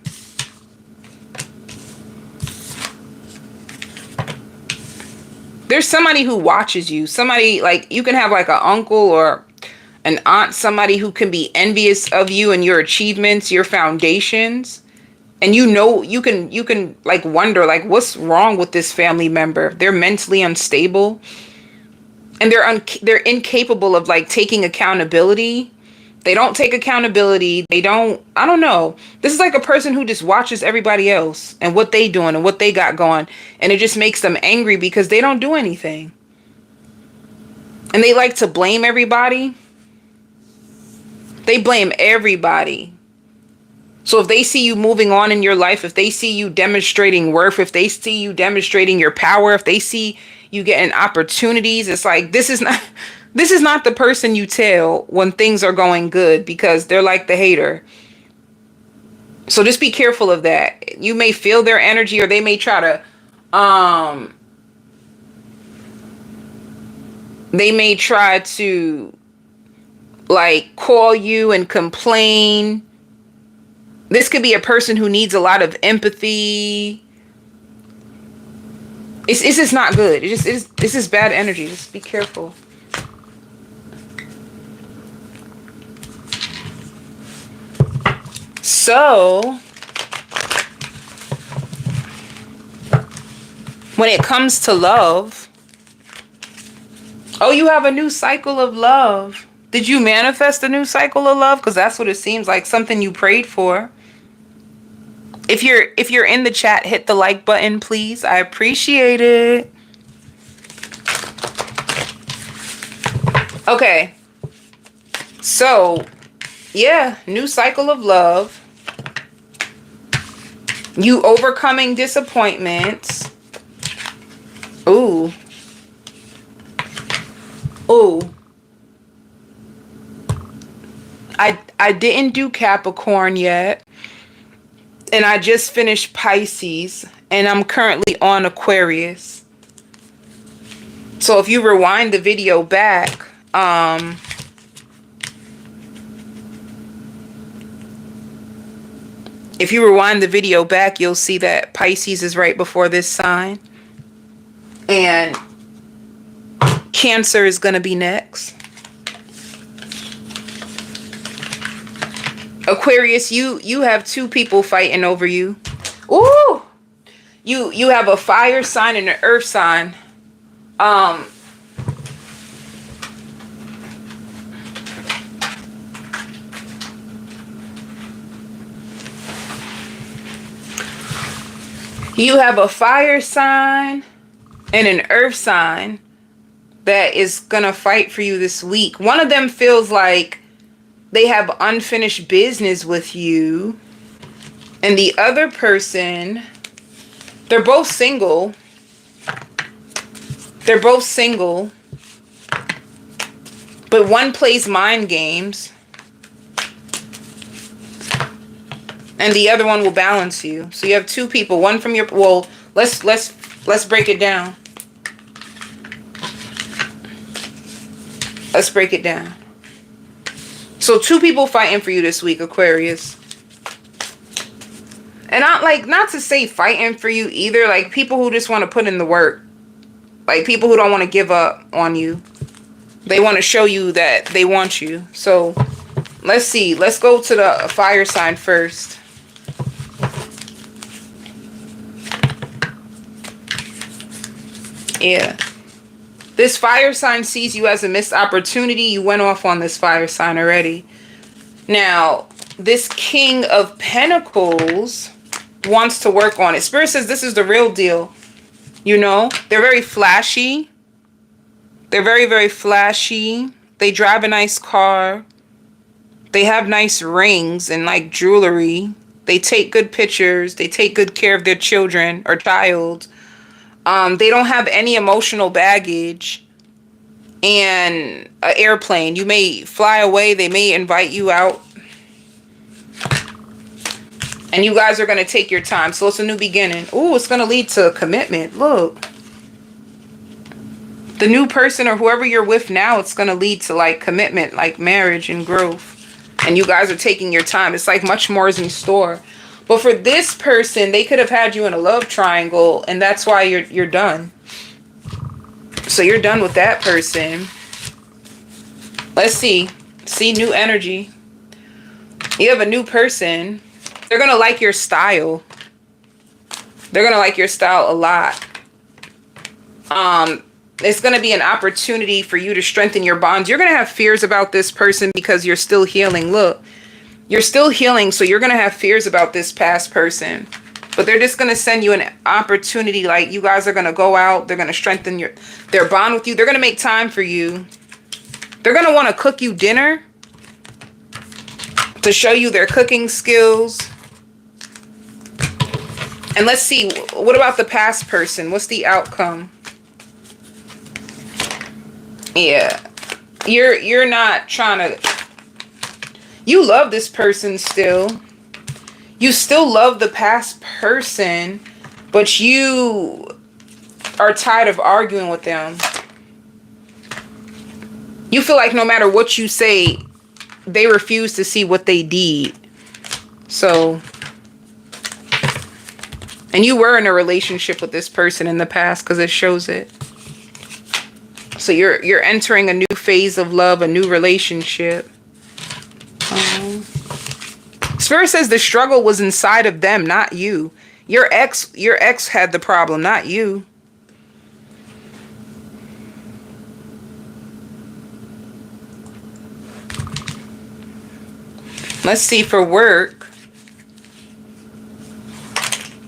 There's somebody who watches you. Somebody like you can have like an uncle or an aunt, somebody who can be envious of you and your achievements, your foundations. And you know, you can like wonder like what's wrong with this family member? They're mentally unstable. And they're incapable of like taking accountability. They don't take accountability. I don't know. This is like a person who just watches everybody else and what they doing and what they got going. And it just makes them angry because they don't do anything. And they like to blame everybody. They blame everybody. So if they see you moving on in your life, if they see you demonstrating worth, if they see you demonstrating your power, if they see you getting opportunities, it's like, this is not the person you tell when things are going good because they're like the hater. So just be careful of that. You may feel their energy or they may try to, like call you and complain. This could be a person who needs a lot of empathy. It's just not good. This is bad energy. Just be careful. So, when it comes to love, oh, you have a new cycle of love. Did you manifest a new cycle of love? Because that's what it seems like, something you prayed for. If you're in the chat, hit the like button, please. I appreciate it. Okay. So, yeah, new cycle of love. You overcoming disappointments. Ooh. Ooh. I didn't do Capricorn yet. And I just finished Pisces. And I'm currently on Aquarius. So if you rewind the video back, you'll see that Pisces is right before this sign. And Cancer is going to be next. Aquarius, you have two people fighting over you. Ooh! You have a fire sign and an earth sign. You have a fire sign and an earth sign that is gonna fight for you this week. One of them feels like they have unfinished business with you. And the other person, they're both single. They're both single. But one plays mind games. And the other one will balance you. So you have two people, one from your, well, let's break it down. Let's break it down. So two people fighting for you this week, Aquarius. And not to say fighting for you either, like people who just want to put in the work. Like people who don't want to give up on you. They want to show you that they want you. So let's see. Let's go to the fire sign first. Yeah. This fire sign sees you as a missed opportunity. You went off on this fire sign already. Now, this King of Pentacles wants to work on it. Spirit says this is the real deal. You know, they're very flashy. They're very, very flashy. They drive a nice car. They have nice rings and like jewelry. They take good pictures. They take good care of their children or child. They don't have any emotional baggage. And an airplane. You may fly away. They may invite you out. And you guys are going to take your time. So it's a new beginning. Ooh, it's going to lead to commitment. Look. The new person or whoever you're with now, it's going to lead to like commitment, like marriage and growth. And you guys are taking your time. It's like much more is in store. But for this person, they could have had you in a love triangle. And that's why you're done. So you're done with that person. Let's see. See, new energy. You have a new person. They're going to like your style. They're going to like your style a lot. It's going to be an opportunity for you to strengthen your bonds. You're going to have fears about this person because you're still healing. Look, you're still healing. So you're going to have fears about this past person. But they're just going to send you an opportunity. Like you guys are going to go out. They're going to strengthen their bond with you. They're going to make time for you. They're going to want to cook you dinner to show you their cooking skills. And let's see, what about the past person? What's the outcome? Yeah. You're not trying to... You love this person still. You still love the past person, but you are tired of arguing with them. You feel like no matter what you say, they refuse to see what they did. So, and you were in a relationship with this person in the past because it shows it. So you're entering a new phase of love, a new relationship. Spirit says the struggle was inside of them, not you. Your ex had the problem, not you. Let's see for work.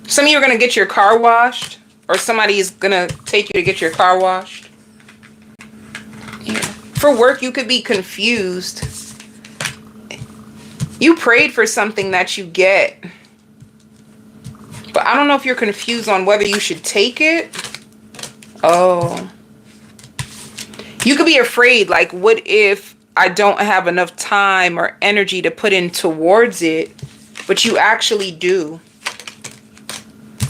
Some of you are going to get your car washed, or somebody is going to take you to get your car washed. Yeah. For work, you could be confused. You prayed for something that you get. But I don't know if you're confused on whether you should take it. Oh. You could be afraid, like, what if I don't have enough time or energy to put in towards it, but you actually do.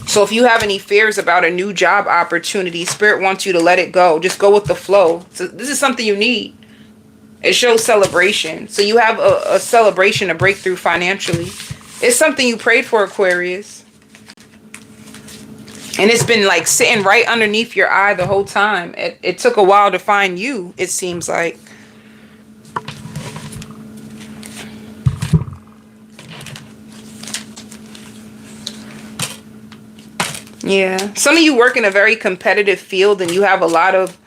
So if you have any fears about a new job opportunity, Spirit wants you to let it go. Just go with the flow. So this is something you need. It shows celebration. So you have a celebration, a breakthrough financially. It's something you prayed for, Aquarius. And it's been like sitting right underneath your eye the whole time. It took a while to find you, it seems like. Yeah. Some of you work in a very competitive field and you have a lot of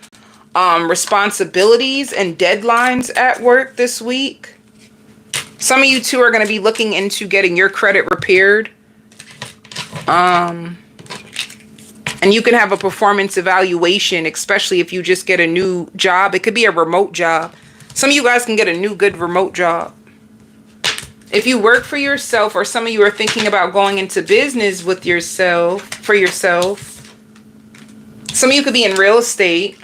responsibilities and deadlines at work this week. Some of you too are going to be looking into getting your credit repaired. And you can have a performance evaluation, especially if you just get a new job. It could be a remote job. Some of you guys can get a new good remote job. If you work for yourself, or some of you are thinking about going into business with yourself, for yourself. Some of you could be in real estate.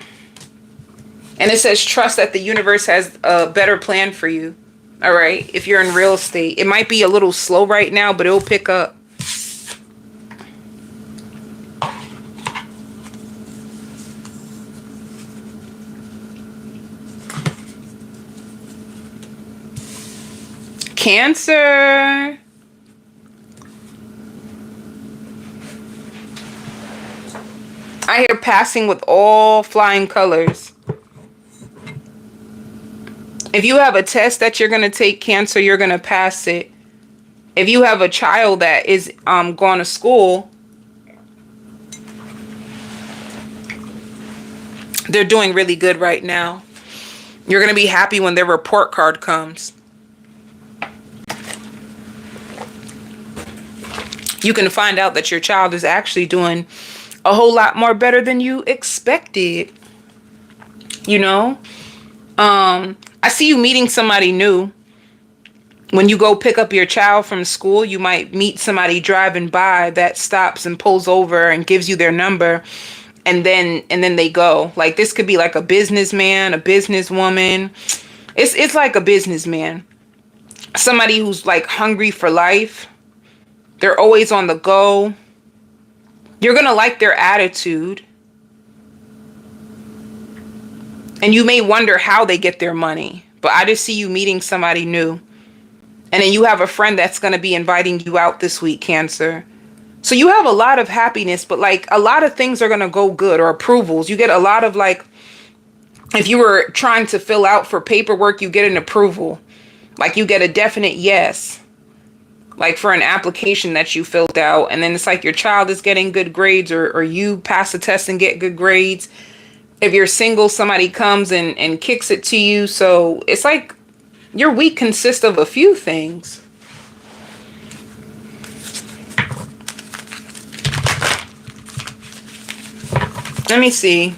And it says trust that the universe has a better plan for you. All right. If you're in real estate, it might be a little slow right now, but it'll pick up. Cancer. I hear passing with all flying colors. If you have a test that you're going to take, Cancer, you're going to pass it. If you have a child that is going to school, they're doing really good right now. You're going to be happy when their report card comes. You can find out that your child is actually doing a whole lot more better than you expected. You know? I see you meeting somebody new. When you go pick up your child from school, you might meet somebody driving by that stops and pulls over and gives you their number. And then they go. Like, this could be like a businessman, a businesswoman. It's like a businessman. Somebody who's like hungry for life. They're always on the go. You're going to like their attitude. And you may wonder how they get their money. But I just see you meeting somebody new. And then you have a friend that's going to be inviting you out this week, Cancer. So you have a lot of happiness, but like a lot of things are going to go good, or approvals. You get a lot of, like, if you were trying to fill out for paperwork, you get an approval. Like, you get a definite yes. Like for an application that you filled out. And then it's like your child is getting good grades, or you pass the test and get good grades. If you're single, somebody comes and kicks it to you. So it's like your week consists of a few things. Let me see.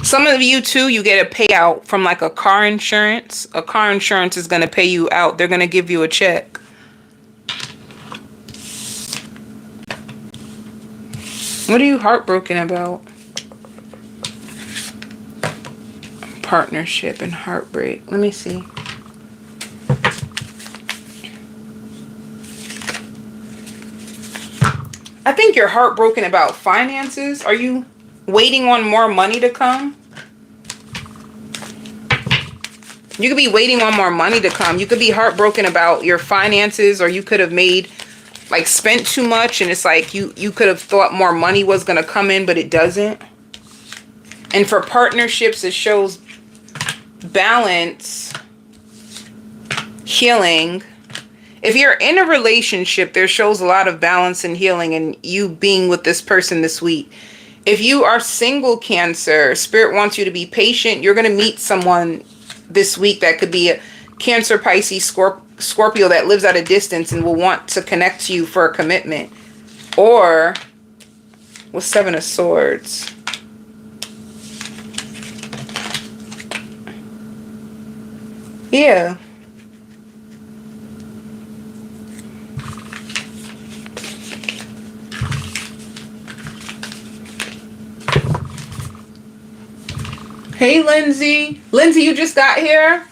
Some of you too, you get a payout from like a car insurance. A car insurance is going to pay you out. They're going to give you a check. What are you heartbroken about? Partnership and heartbreak. Let me see. I think you're heartbroken about finances. Are you waiting on more money to come? You could be waiting on more money to come. You could be heartbroken about your finances, or you could have spent too much, and it's like you could have thought more money was going to come in, but it doesn't. And for partnerships, it shows balance, healing. If you're in a relationship, there shows a lot of balance and healing, and you being with this person this week. If you are single, Cancer, Spirit wants you to be patient. You're going to meet someone this week that could be a Cancer, Pisces, Scorpio that lives at a distance and will want to connect to you for a commitment. Or with Seven of Swords. Yeah. Hey, Lindsay. Lindsay, you just got here?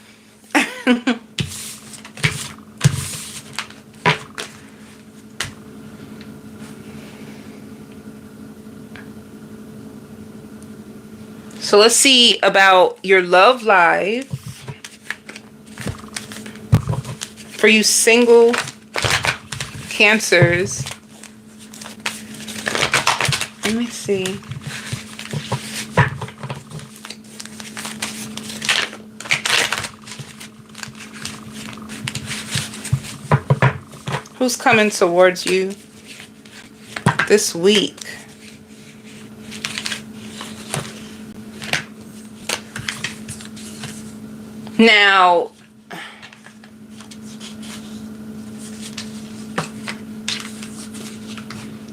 So let's see about your love life. For you single Cancers. Let me see. Who's coming towards you this week? Now,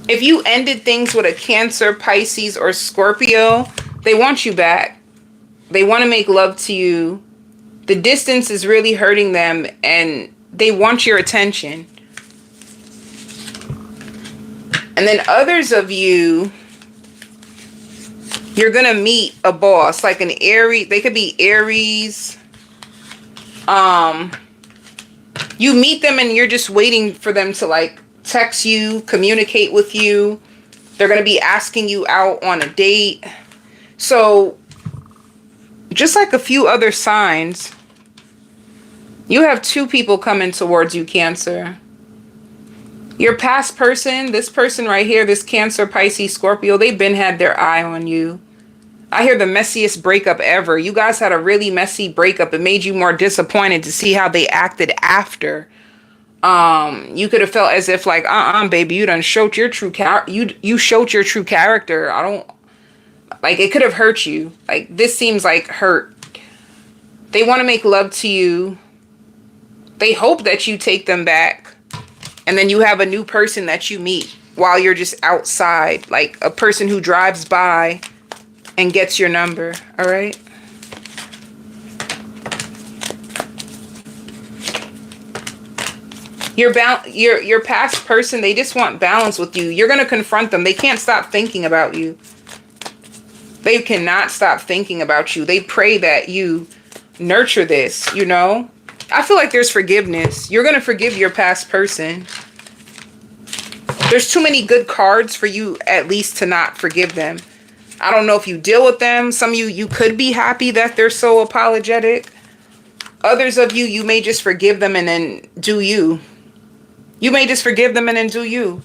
if you ended things with a Cancer, Pisces, or Scorpio, they want you back. They want to make love to you. The distance is really hurting them, and they want your attention. And then others of you, you're going to meet a boss, like an Aries. They could be Aries. You meet them and you're just waiting for them to like text you, communicate with you. They're going to be asking you out on a date. So just like a few other signs, you have two people coming towards you, Cancer. Your past person, this person right here, this Cancer, Pisces, Scorpio, they've been had their eye on you. I hear the messiest breakup ever. You guys had a really messy breakup. It made you more disappointed to see how they acted after. You could have felt as if like, baby, you done showed your true you showed your true character. I don't like, it could have hurt you. Like, this seems like hurt. They want to make love to you. They hope that you take them back. And then you have a new person that you meet while you're just outside, like a person who drives by and gets your number. All right. Your past person, they just want balance with you. You're going to confront them. They can't stop thinking about you. They cannot stop thinking about you. They pray that you nurture this, you know. I feel like there's forgiveness. You're going to forgive your past person. There's too many good cards for you at least to not forgive them. I don't know if you deal with them. Some of you could be happy that they're so apologetic. Others of you, you may just forgive them and then do you. You may just forgive them and then do you.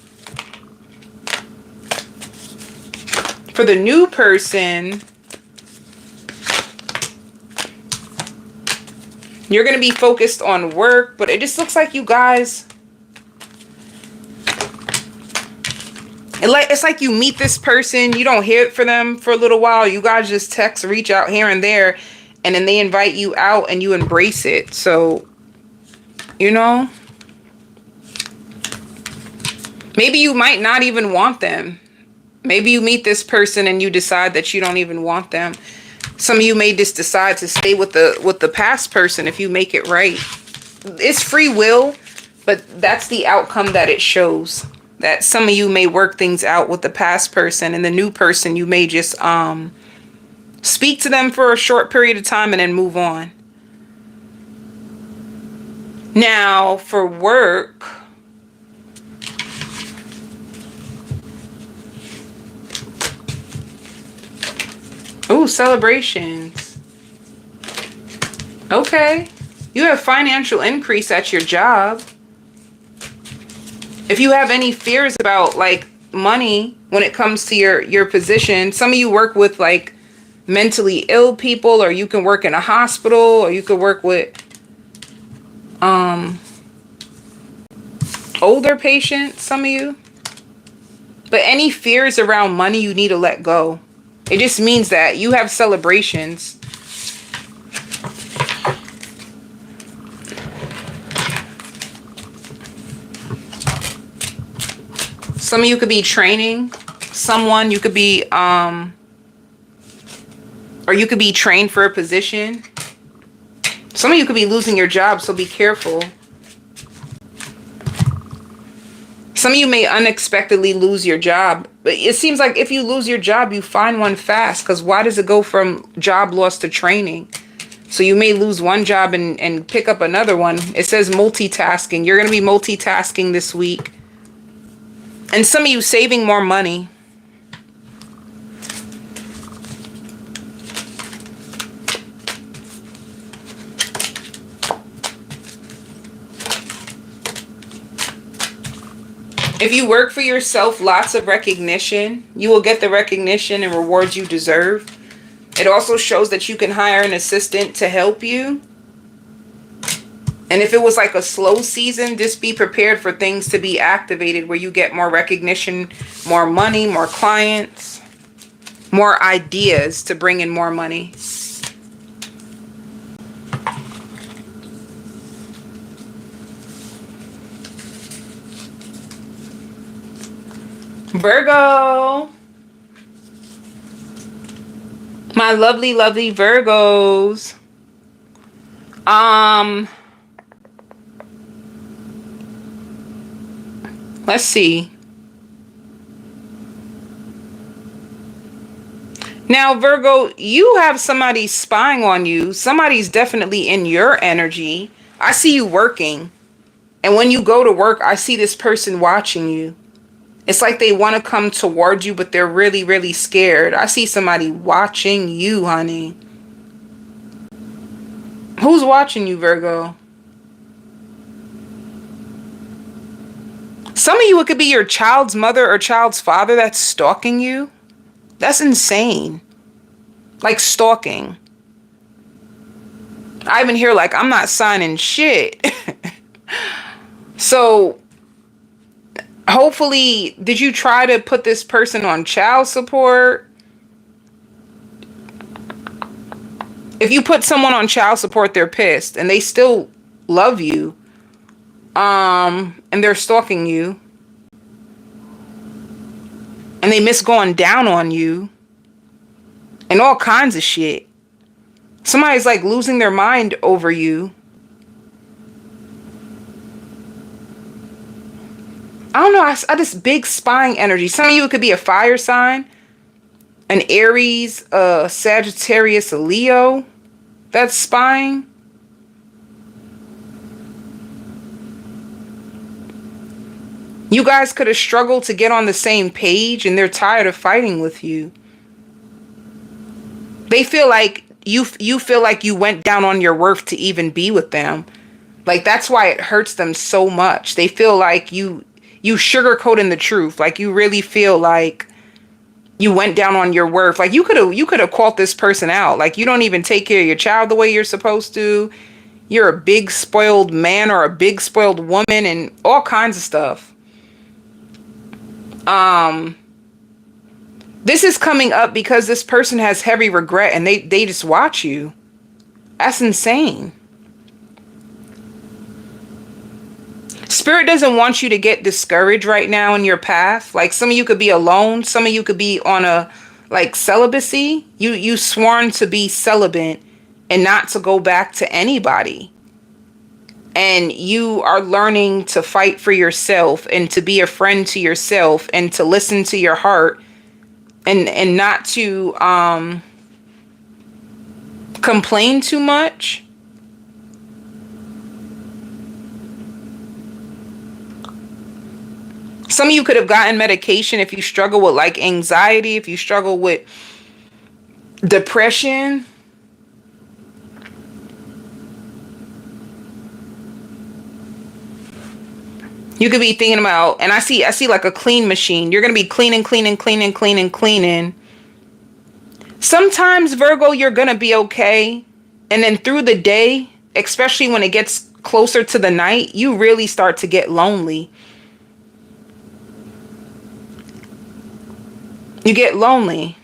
For the new person, you're going to be focused on work, but it just looks like you guys, it's like you meet this person, you don't hear from them for a little while, you guys just text, reach out here and there, and then they invite you out and you embrace it. So, you know, maybe you might not even want them. Maybe you meet this person and you decide that you don't even want them. Some of you may just decide to stay with the past person if you make it right. It's free will, but that's the outcome that it shows. That some of you may work things out with the past person, and the new person, you may just speak to them for a short period of time and then move on. Now, for work, oh, celebrations. Okay. You have financial increase at your job. If you have any fears about like money when it comes to your position, some of you work with like mentally ill people, or you can work in a hospital, or you could work with older patients, some of you. But any fears around money, you need to let go. It just means that you have celebrations. Some of you could be training someone. You could be, or you could be trained for a position. Some of you could be losing your job, so be careful. Some Some of you may unexpectedly lose your job. But it seems like if you lose your job, you find one fast. Because why does it go from job loss to training? So you may lose one job and pick up another one. It says multitasking. You're going to be multitasking this week. And some of you saving more money. If you work for yourself, lots of recognition. You will get the recognition and rewards you deserve. It also shows that you can hire an assistant to help you. And if it was like a slow season, just be prepared for things to be activated where you get more recognition, more money, more clients, more ideas to bring in more money. Virgo. My lovely, lovely Virgos. Let's see. Now, Virgo, you have somebody spying on you. Somebody's definitely in your energy. I see you working. And when you go to work, I see this person watching you. It's like they want to come towards you, but they're really, really scared. I see somebody watching you, honey. Who's watching you, Virgo? Some of you, it could be your child's mother or child's father that's stalking you. That's insane. Like stalking. I even hear like, I'm not signing shit. So, hopefully, did you try to put this person on child support? If you put someone on child support, they're pissed and they still love you. And they're stalking you. And they miss going down on you. And all kinds of shit. Somebody's like losing their mind over you. I don't know, I just big spying energy. Some of you, it could be a fire sign. An Aries, a Sagittarius, a Leo. That's spying. You guys could have struggled to get on the same page and they're tired of fighting with you. They feel like you feel like you went down on your worth to even be with them. Like that's why it hurts them so much. They feel like you sugarcoating the truth. Like you really feel like you went down on your worth. Like you could have called this person out. Like you don't even take care of your child the way you're supposed to. You're a big spoiled man or a big spoiled woman and all kinds of stuff. This is coming up because this person has heavy regret and they just watch you. That's insane. Spirit doesn't want you to get discouraged right now in your path. Like some of you could be alone. Some of you could be on a like celibacy. You sworn to be celibate and not to go back to anybody. And you are learning to fight for yourself and to be a friend to yourself and to listen to your heart and not to complain too much. Some of you could have gotten medication if you struggle with like anxiety, if you struggle with depression. You could be thinking about, and I see like a clean machine. You're going to be cleaning. Sometimes, Virgo, you're going to be okay. And then through the day, especially when it gets closer to the night, you really start to get lonely. You get lonely.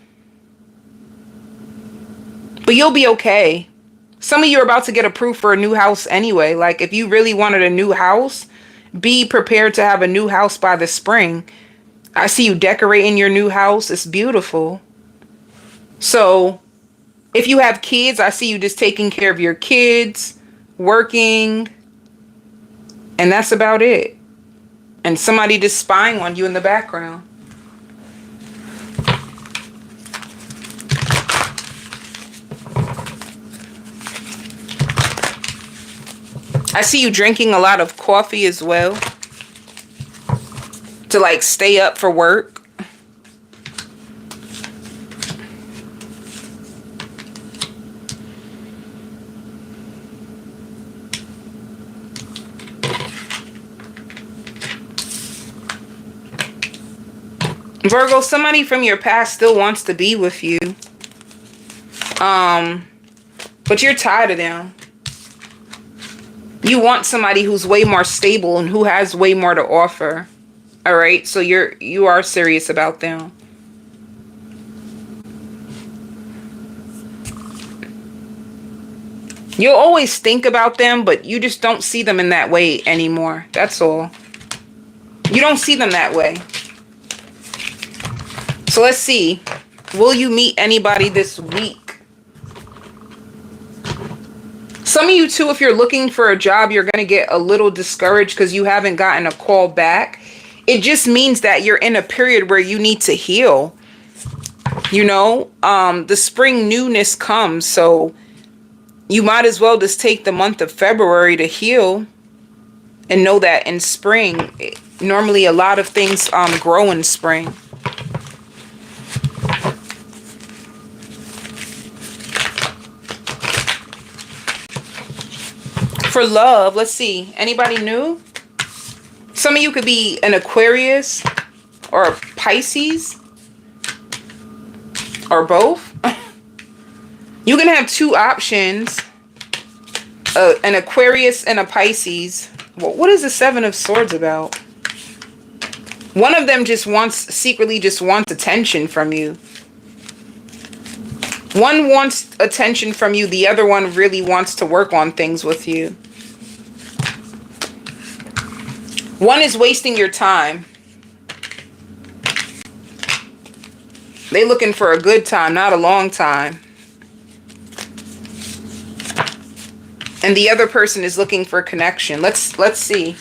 But you'll be okay. Some of you are about to get approved for a new house anyway. Like if you really wanted a new house, be prepared to have a new house by the spring. I see you decorating your new house. It's beautiful. So if you have kids, I see you just taking care of your kids, working, and that's about it. And somebody just spying on you in the background. I see you drinking a lot of coffee as well. To like stay up for work. Virgo, somebody from your past still wants to be with you. But you're tired of them. You want somebody who's way more stable and who has way more to offer. All right? So you are serious about them. You'll always think about them, but you just don't see them in that way anymore. That's all. You don't see them that way. So let's see. Will you meet anybody this week? Some of you too, if you're looking for a job, you're going to get a little discouraged because you haven't gotten a call back. It just means that you're in a period where you need to heal. You know, the spring newness comes, so you might as well just take the month of February to heal and know that in spring, normally a lot of things grow in spring. For love, let's see. Anybody new? Some of you could be an Aquarius or a Pisces or both. You can have two options. An Aquarius and a Pisces. Well, what is the Seven of Swords about? One of them just secretly wants attention from you. One wants attention from you. The other one really wants to work on things with you. One is wasting your time. They looking for a good time, not a long time. And the other person is looking for connection. Let's see.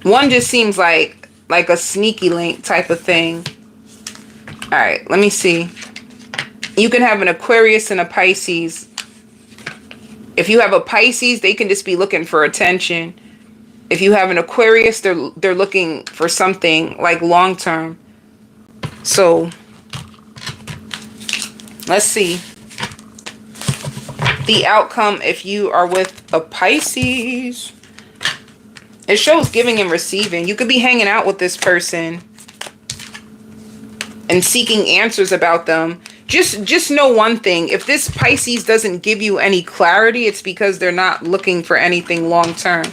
One just seems like a sneaky link type of thing. All right, let me see. You can have an Aquarius and a Pisces. If you have a Pisces, they can just be looking for attention. If you have an Aquarius, they're looking for something like long term. So let's see the outcome if you are with a Pisces. It shows giving and receiving. You could be hanging out with this person and seeking answers about them. Just know one thing. If this Pisces doesn't give you any clarity, it's because they're not looking for anything long term.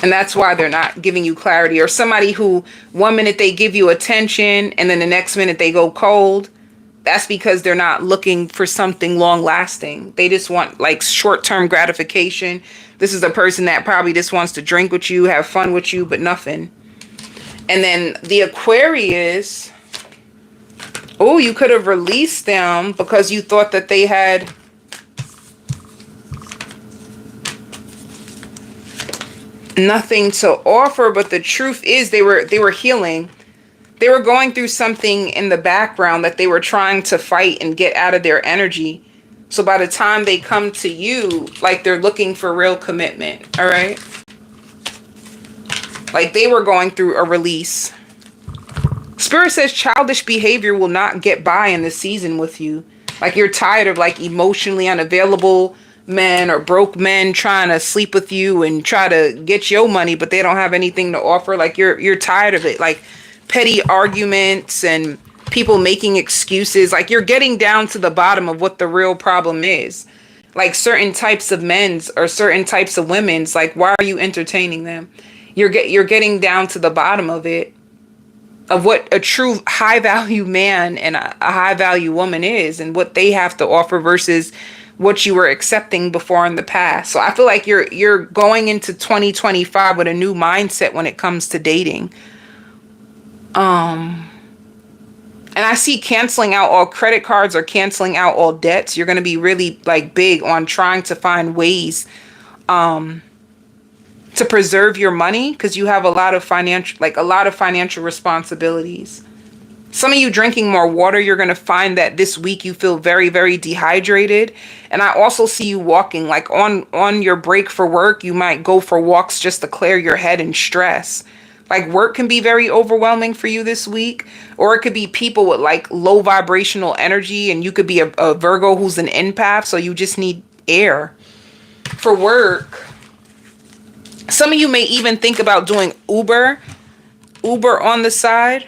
And that's why they're not giving you clarity. Or somebody who 1 minute they give you attention and then the next minute they go cold. That's because they're not looking for something long lasting. They just want like short-term gratification. This is a person that probably just wants to drink with you, have fun with you, but nothing. And then the Aquarius, oh, you could have released them because you thought that they had nothing to offer, but the truth is they were healing. They were going through something in the background that they were trying to fight and get out of their energy. So by the time they come to you, like they're looking for real commitment, all right? Like they were going through a release. Spirit says childish behavior will not get by in this season with you. Like you're tired of like emotionally unavailable men or broke men trying to sleep with you and try to get your money, but they don't have anything to offer. Like you're tired of it. Like petty arguments and people making excuses. Like you're getting down to the bottom of what the real problem is. Like certain types of men's or certain types of women's, like why are you entertaining them? You're getting down to the bottom of it, of what a true high value man and a high value woman is and what they have to offer versus what you were accepting before in the past. So I feel like you're going into 2025 with a new mindset when it comes to dating. And I see canceling out all credit cards or canceling out all debts. You're going to be really like big on trying to find ways to preserve your money, because you have a lot of financial responsibilities. Some of you drinking more water. You're going to find that this week you feel very, very dehydrated. And I also see you walking, like on your break for work. You might go for walks just to clear your head and stress. Like work can be very overwhelming for you this week, or it could be people with like low vibrational energy, and you could be a Virgo who's an empath, so you just need air for work. Some of you may even think about doing Uber on the side.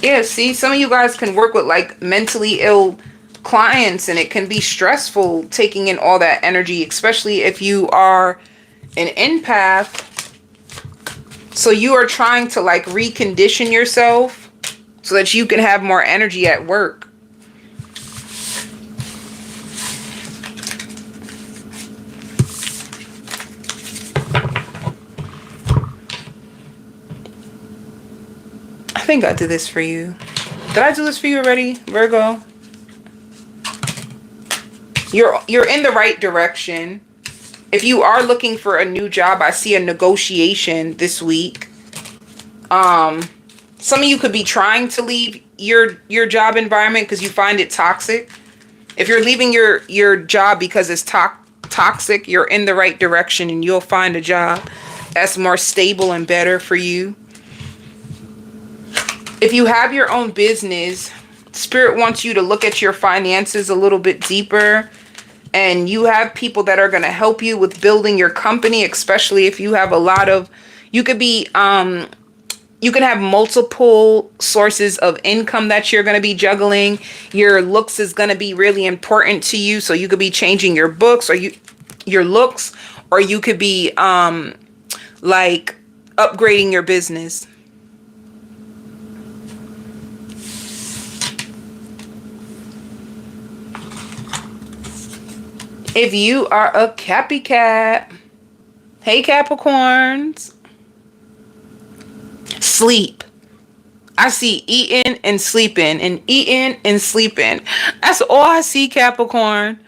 Yeah, see, some of you guys can work with like mentally ill clients, and it can be stressful taking in all that energy, especially if you are an empath. So you are trying to like recondition yourself so that you can have more energy at work. I think I did this for you. Did I do this for you already, Virgo? You're in the right direction. If you are looking for a new job, I see a negotiation this week. Some of you could be trying to leave your job environment because you find it toxic. If you're leaving your job because it's toxic, you're in the right direction, and you'll find a job that's more stable and better for you. If you have your own business, Spirit wants you to look at your finances a little bit deeper, and you have people that are going to help you with building your company, especially if you have you can have multiple sources of income that you're going to be juggling. Your looks is going to be really important to you, so you could be changing your looks, or you could be like upgrading your business. If you are a Cappy-cat, hey Capricorns, sleep. I see eating and sleeping and eating and sleeping. That's all I see, Capricorn.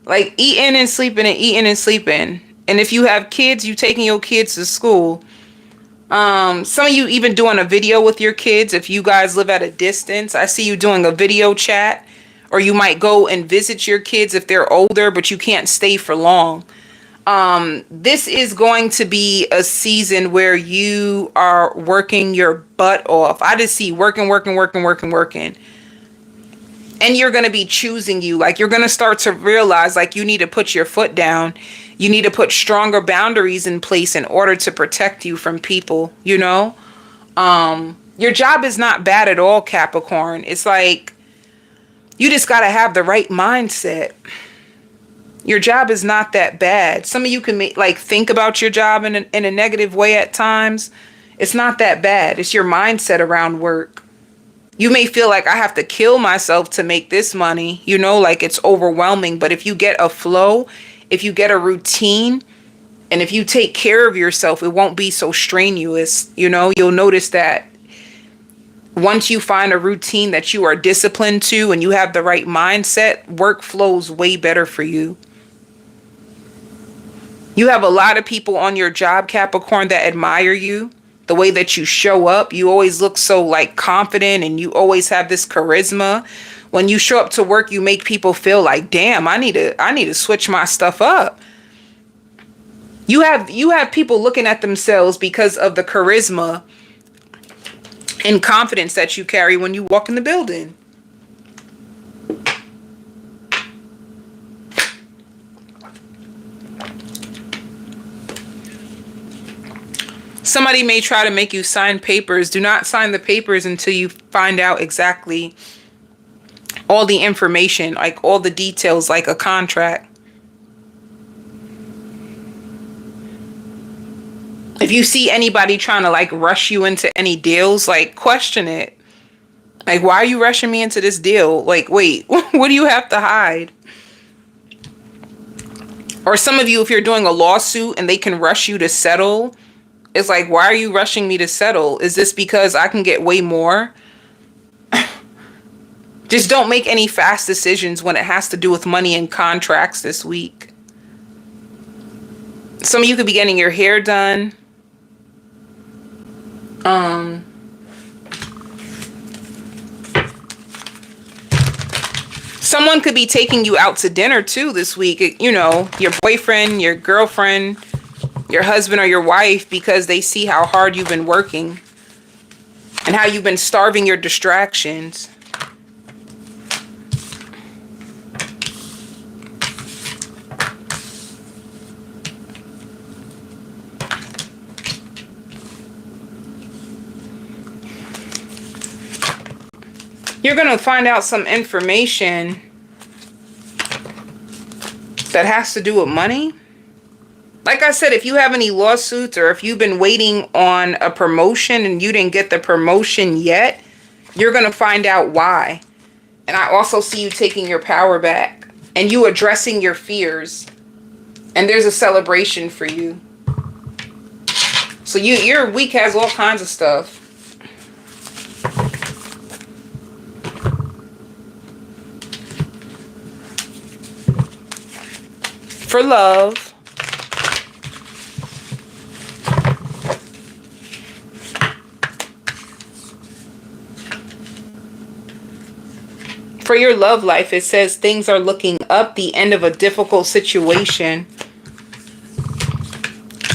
Like eating and sleeping and eating and sleeping. And if you have kids, you taking your kids to school. Some of you even doing a video with your kids. If you guys live at a distance, I see you doing a video chat. Or you might go and visit your kids if they're older, but you can't stay for long. This is going to be a season where you are working your butt off. I just see working. And you're going to be choosing you. Like you're going to start to realize like you need to put your foot down. You need to put stronger boundaries in place in order to protect you from people, you know? Your job is not bad at all, Capricorn. It's like, you just got to have the right mindset. Your job is not that bad. Some of you can think about your job in a negative way at times. It's not that bad. It's your mindset around work. You may feel like I have to kill myself to make this money, like it's overwhelming. But if you get a flow, if you get a routine, and if you take care of yourself, it won't be so strenuous. You'll notice that once you find a routine that you are disciplined to and you have the right mindset, work flows way better for you. You have a lot of people on your job, Capricorn, that admire you. The way that you show up, you always look so confident, and you always have this charisma. When you show up to work, you make people feel like, damn, I need to switch my stuff up. You have people looking at themselves because of the charisma and confidence that you carry when you walk in the building. Somebody may try to make you sign papers. Do not sign the papers until you find out exactly all the information, like all the details, like a contract. If you see anybody trying to rush you into any deals, question it. Why are you rushing me into this deal? Wait, what do you have to hide? Or some of you, if you're doing a lawsuit and they can rush you to settle It's like, why are you rushing me to settle? Is this because I can get way more? Just don't make any fast decisions when it has to do with money and contracts this week. Some of you could be getting your hair done. Someone could be taking you out to dinner too this week. You know, your boyfriend, your girlfriend, your husband or your wife, because they see how hard you've been working and how you've been starving your distractions. You're going to find out some information that has to do with money. Like I said, if you have any lawsuits or if you've been waiting on a promotion and you didn't get the promotion yet, you're going to find out why. And I also see you taking your power back and you addressing your fears. And there's a celebration for you. So your week has all kinds of stuff. For love. For your love life, it says things are looking up, the end of a difficult situation.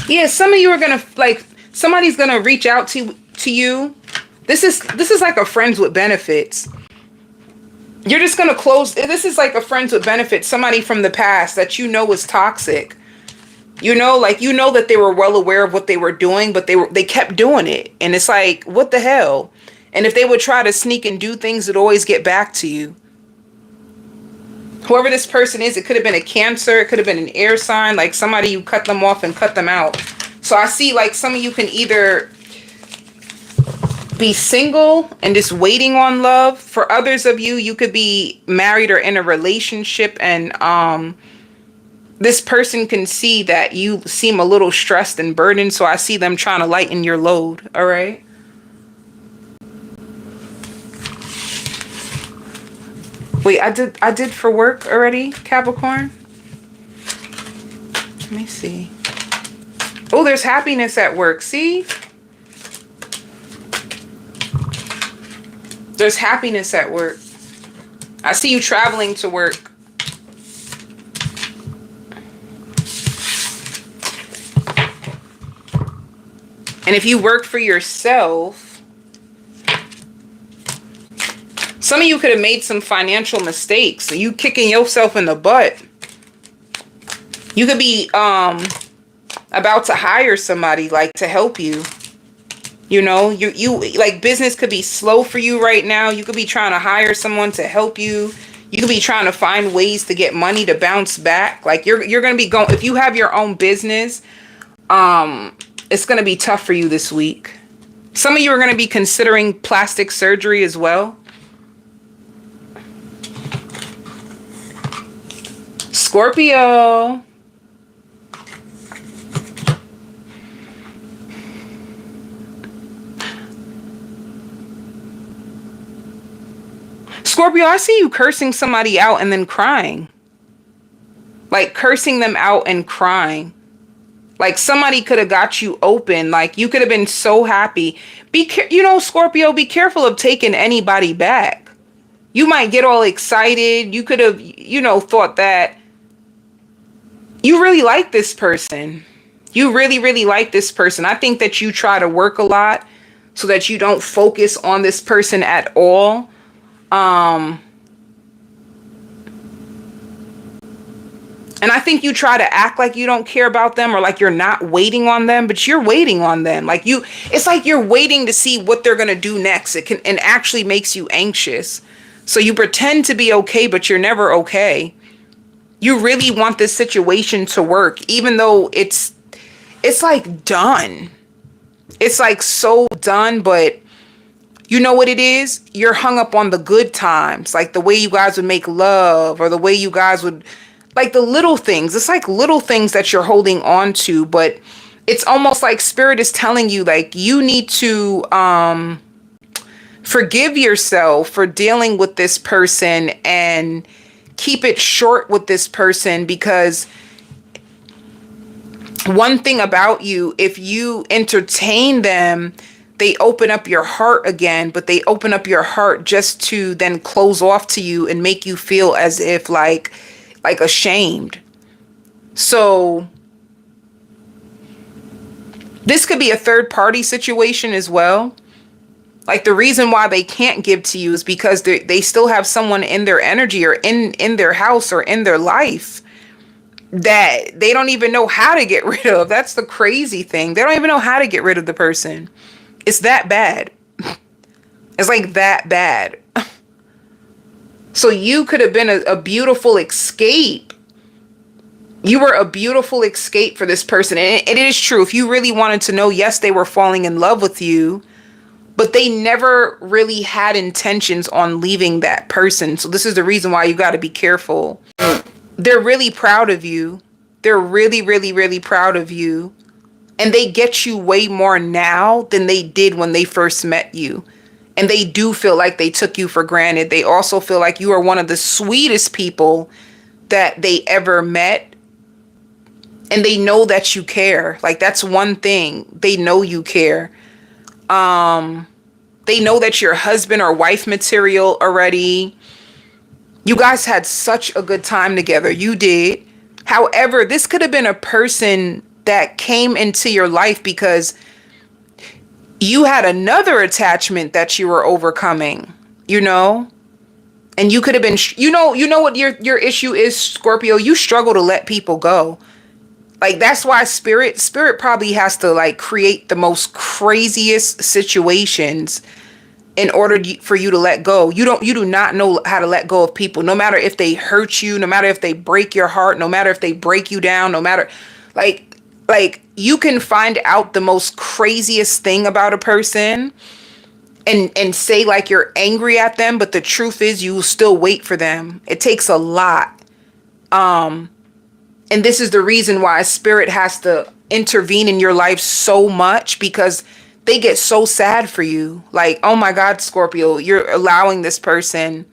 Yeah, some of you are going to, like, somebody's going to reach out to you. This is like a friends with benefits. You're just going to close. This is like a friends with benefits. Somebody from the past that you know was toxic. You know, like, you know that they were well aware of what they were doing, but they kept doing it. And it's like, what the hell? And if they would try to sneak and do things, it'd always get back to you. Whoever this person is, it could have been a Cancer. It could have been an air sign. Like somebody, you cut them off and cut them out. So I see like some of you can either be single and just waiting on love. For others of you, you could be married or in a relationship, and this person can see that you seem a little stressed and burdened. So I see them trying to lighten your load. All right. Wait, I did for work already, Capricorn? Let me see. Oh, there's happiness at work. See? There's happiness at work. I see you traveling to work. And if you work for yourself, some of you could have made some financial mistakes. So you kicking yourself in the butt. You could be about to hire somebody like to help you. You know, you like business could be slow for you right now. You could be trying to hire someone to help you. You could be trying to find ways to get money to bounce back. Like you're going to be going, if you have your own business, it's going to be tough for you this week. Some of you are going to be considering plastic surgery as well. Scorpio. Scorpio, I see you cursing somebody out and then crying. Like cursing them out and crying. Like somebody could have got you open. Like you could have been so happy. You know, Scorpio, be careful of taking anybody back. You might get all excited. You could have, you know, thought that you really like this person. You really, really like this person. I think that you try to work a lot so that you don't focus on this person at all. And I think you try to act like you don't care about them or like you're not waiting on them, but you're waiting on them. Like it's like you're waiting to see what they're going to do next. It can, and actually makes you anxious. So you pretend to be okay, but you're never okay. You really want this situation to work, even though it's like done. It's like so done, but you know what it is? You're hung up on the good times, like the way you guys would make love or the way you guys would, like the little things. It's like little things that you're holding on to, but it's almost like spirit is telling you, like, you need to forgive yourself for dealing with this person and keep it short with this person, because one thing about you, if you entertain them, they open up your heart again, but they open up your heart just to then close off to you and make you feel as if like ashamed. So this could be a third party situation as well. Like, the reason why they can't give to you is because they still have someone in their energy or in their house or in their life that they don't even know how to get rid of. That's the crazy thing. They don't even know how to get rid of the person. It's that bad. It's like that bad. So you could have been a beautiful escape. You were a beautiful escape for this person. And it is true. If you really wanted to know, yes, they were falling in love with you, but they never really had intentions on leaving that person. So this is the reason why you got to be careful. They're really proud of you. They're really, really, really proud of you. And they get you way more now than they did when they first met you. And they do feel like they took you for granted. They also feel like you are one of the sweetest people that they ever met. And they know that you care. Like, that's one thing. They know you care. They know that you're husband or wife material already. You guys had such a good time together. You did. However, this could have been a person that came into your life because you had another attachment that you were overcoming, you know? And you could have been, you know what your issue is, Scorpio? You struggle to let people go. Like, that's why spirit probably has to, like, create the most craziest situations in order for you to let go. You do not know how to let go of people, no matter if they hurt you, no matter if they break your heart, no matter if they break you down, no matter, like you can find out the most craziest thing about a person and say like you're angry at them, but the truth is you will still wait for them. It takes a lot. And this is the reason why spirit has to intervene in your life so much, because they get so sad for you. Like, oh my God, Scorpio, you're allowing this person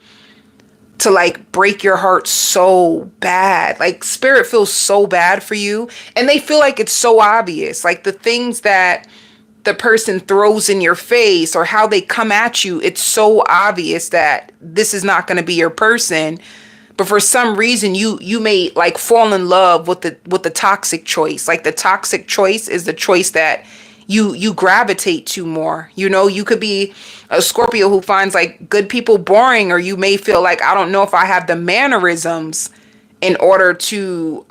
to, like, break your heart so bad. Like, spirit feels so bad for you. And they feel like it's so obvious. Like, the things that the person throws in your face or how they come at you, it's so obvious that this is not going to be your person. But for some reason, you may, like, fall in love with the toxic choice. Like, the toxic choice is the choice that you gravitate to more. You know, you could be a Scorpio who finds, like, good people boring, or you may feel like, I don't know if I have the mannerisms in order to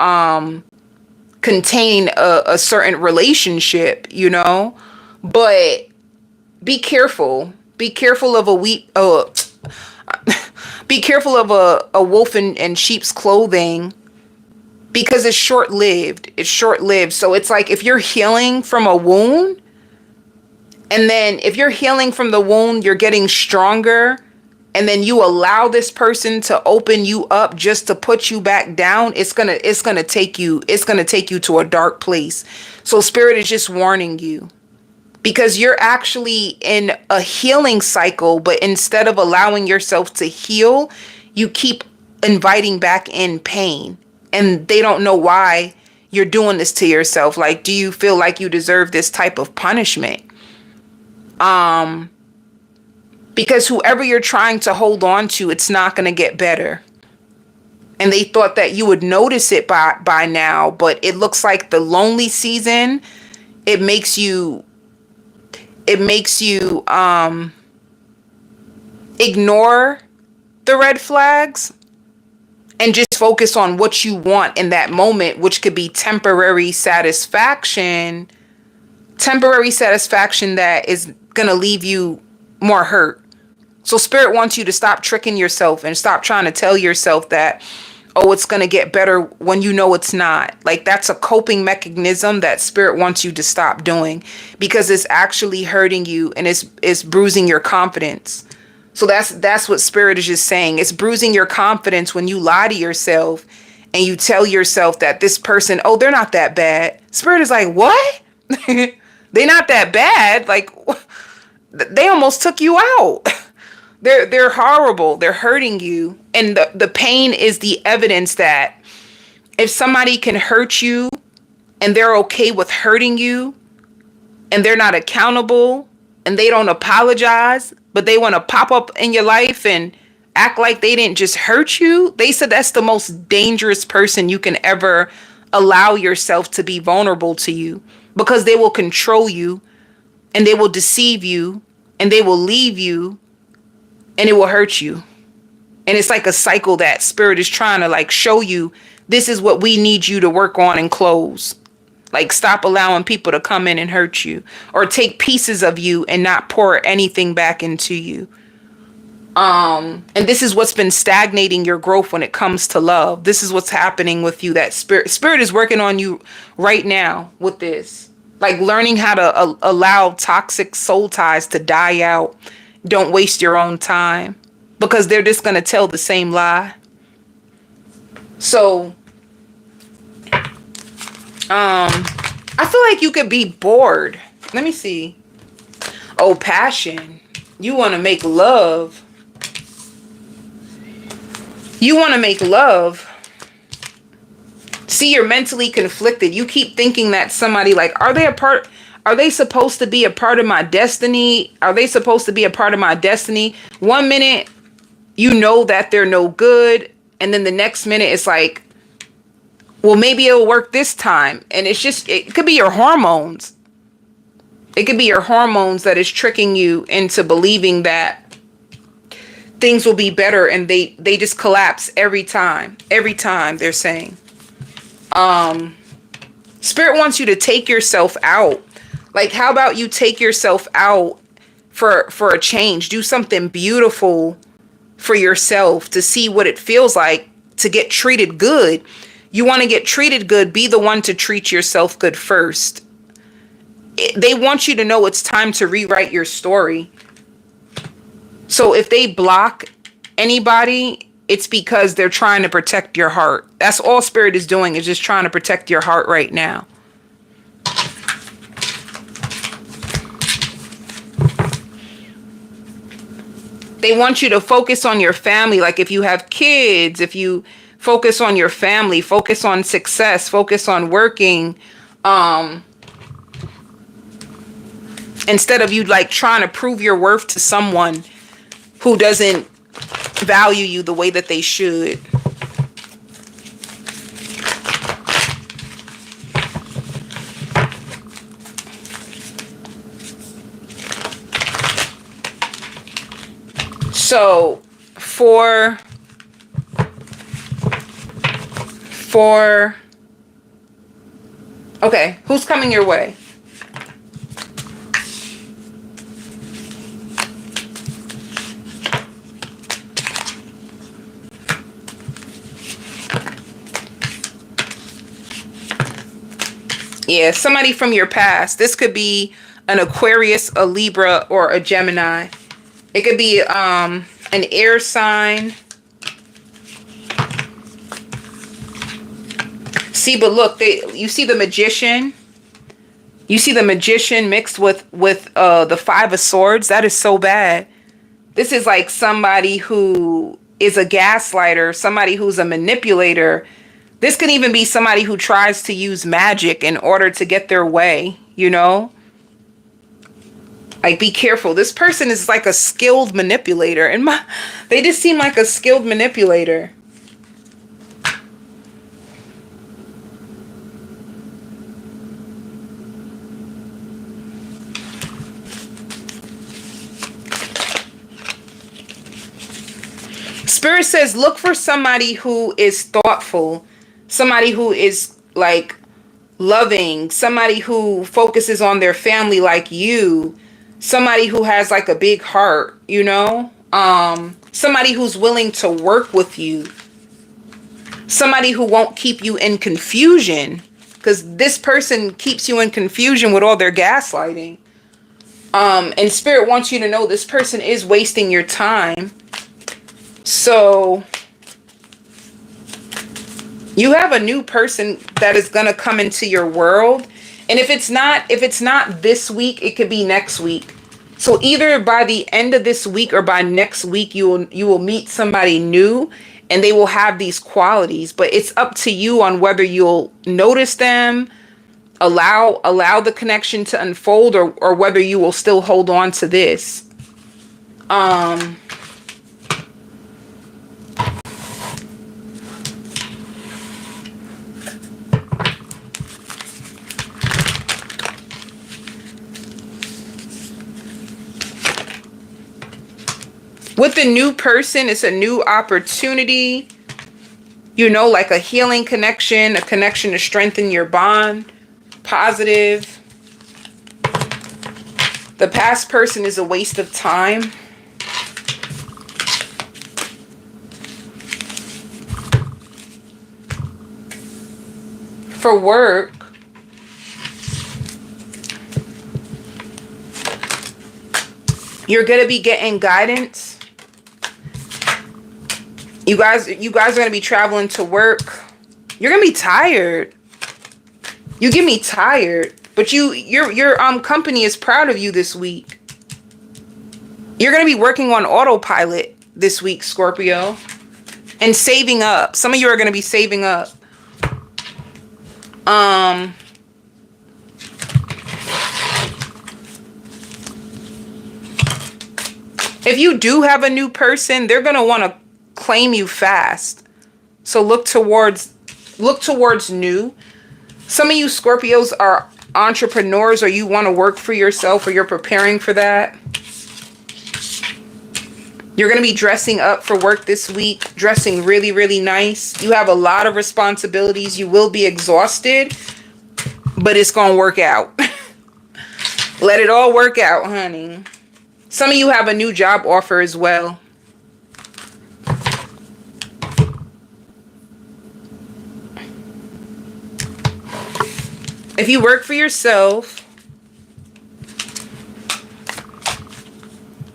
contain a certain relationship, you know. But be careful. Be careful of be careful of a wolf in sheep's clothing, because it's short-lived. It's short-lived. So it's like, if you're healing from a wound, and then if you're healing from the wound, you're getting stronger, and then you allow this person to open you up just to put you back down, it's gonna take you to a dark place. So spirit is just warning you, because you're actually in a healing cycle, but instead of allowing yourself to heal, you keep inviting back in pain. And they don't know why you're doing this to yourself. Like, do you feel like you deserve this type of punishment? Because whoever you're trying to hold on to, it's not going to get better. And they thought that you would notice it by now, but it looks like the lonely season, it makes you ignore the red flags and just focus on what you want in that moment, which could be temporary satisfaction that is going to leave you more hurt. So spirit wants you to stop tricking yourself and stop trying to tell yourself that, oh, it's going to get better when you know it's not. Like, that's a coping mechanism that spirit wants you to stop doing, because it's actually hurting you and it's bruising your confidence. So that's what spirit is just saying. It's bruising your confidence when you lie to yourself and you tell yourself that this person, oh, they're not that bad. Spirit is like, what? They're not that bad. Like, they almost took you out. They're horrible. They're hurting you. And the pain is the evidence that if somebody can hurt you and they're okay with hurting you and they're not accountable and they don't apologize, but they want to pop up in your life and act like they didn't just hurt you, they said that's the most dangerous person you can ever allow yourself to be vulnerable to you, because they will control you and they will deceive you and they will leave you and it will hurt you. And it's like a cycle that spirit is trying to like show you, this is what we need you to work on and close. Like, stop allowing people to come in and hurt you or take pieces of you and not pour anything back into you. And this is what's been stagnating your growth when it comes to love. This is what's happening with you. That spirit is working on you right now with this. Like, learning how to allow toxic soul ties to die out. Don't waste your own time, because they're just going to tell the same lie. So, I feel like you could be bored. Let me see. Oh, passion. You want to make love. You want to make love. See, you're mentally conflicted. You keep thinking that somebody, like, are they supposed to be a part of my destiny? Are they supposed to be a part of my destiny? 1 minute, you know that they're no good. And then the next minute, it's like, well, maybe it'll work this time. And it's just, it could be your hormones. It could be your hormones that is tricking you into believing that things will be better, and they just collapse every time. Every time, they're saying. Spirit wants you to take yourself out. Like, how about you take yourself out for a change? Do something beautiful for yourself to see what it feels like to get treated good. You want to get treated good, be the one to treat yourself good first. They want you to know it's time to rewrite your story. So if they block anybody, it's because they're trying to protect your heart. That's all Spirit is doing, is just trying to protect your heart right now. They want you to focus on your family. Like, if you have kids, if you focus on your family, focus on success, focus on working, instead of you like trying to prove your worth to someone who doesn't value you the way that they should. So okay, who's coming your way? Yeah, somebody from your past. This could be an Aquarius, a Libra, or a Gemini. It could be an air sign. See, but look, you see the Magician? You see the Magician mixed with the Five of Swords? That is so bad. This is like somebody who is a gaslighter, somebody who's a manipulator. This could even be somebody who tries to use magic in order to get their way, you know? Like, be careful. This person is like a skilled manipulator. And they just seem like a skilled manipulator. Spirit says, look for somebody who is thoughtful. Somebody who is like loving. Somebody who focuses on their family like you. Somebody who has like a big heart, you know? Somebody who's willing to work with you. Somebody who won't keep you in confusion. Because this person keeps you in confusion with all their gaslighting. And Spirit wants you to know this person is wasting your time. So you have a new person that is going to come into your world. And if it's not this week, it could be next week. So either by the end of this week or by next week, you will meet somebody new and they will have these qualities. But it's up to you on whether you'll notice them, allow the connection to unfold, or whether you will still hold on to this. With a new person, it's a new opportunity, you know, like a healing connection, a connection to strengthen your bond. Positive. The past person is a waste of time. For work, you're going to be getting guidance. You guys are going to be traveling to work. You're going to be tired. You get me tired, but your company is proud of you this week. You're going to be working on autopilot this week, Scorpio, and saving up. Some of you are going to be saving up. If you do have a new person, they're going to want to claim you fast. So look towards new. Some of you Scorpios are entrepreneurs, or you want to work for yourself, or you're preparing for that. You're going to be dressing up for work this week, dressing really, really nice. You have a lot of responsibilities. You will be exhausted, but it's going to work out. Let it all work out, honey. Some of you have a new job offer as well. If you work for yourself,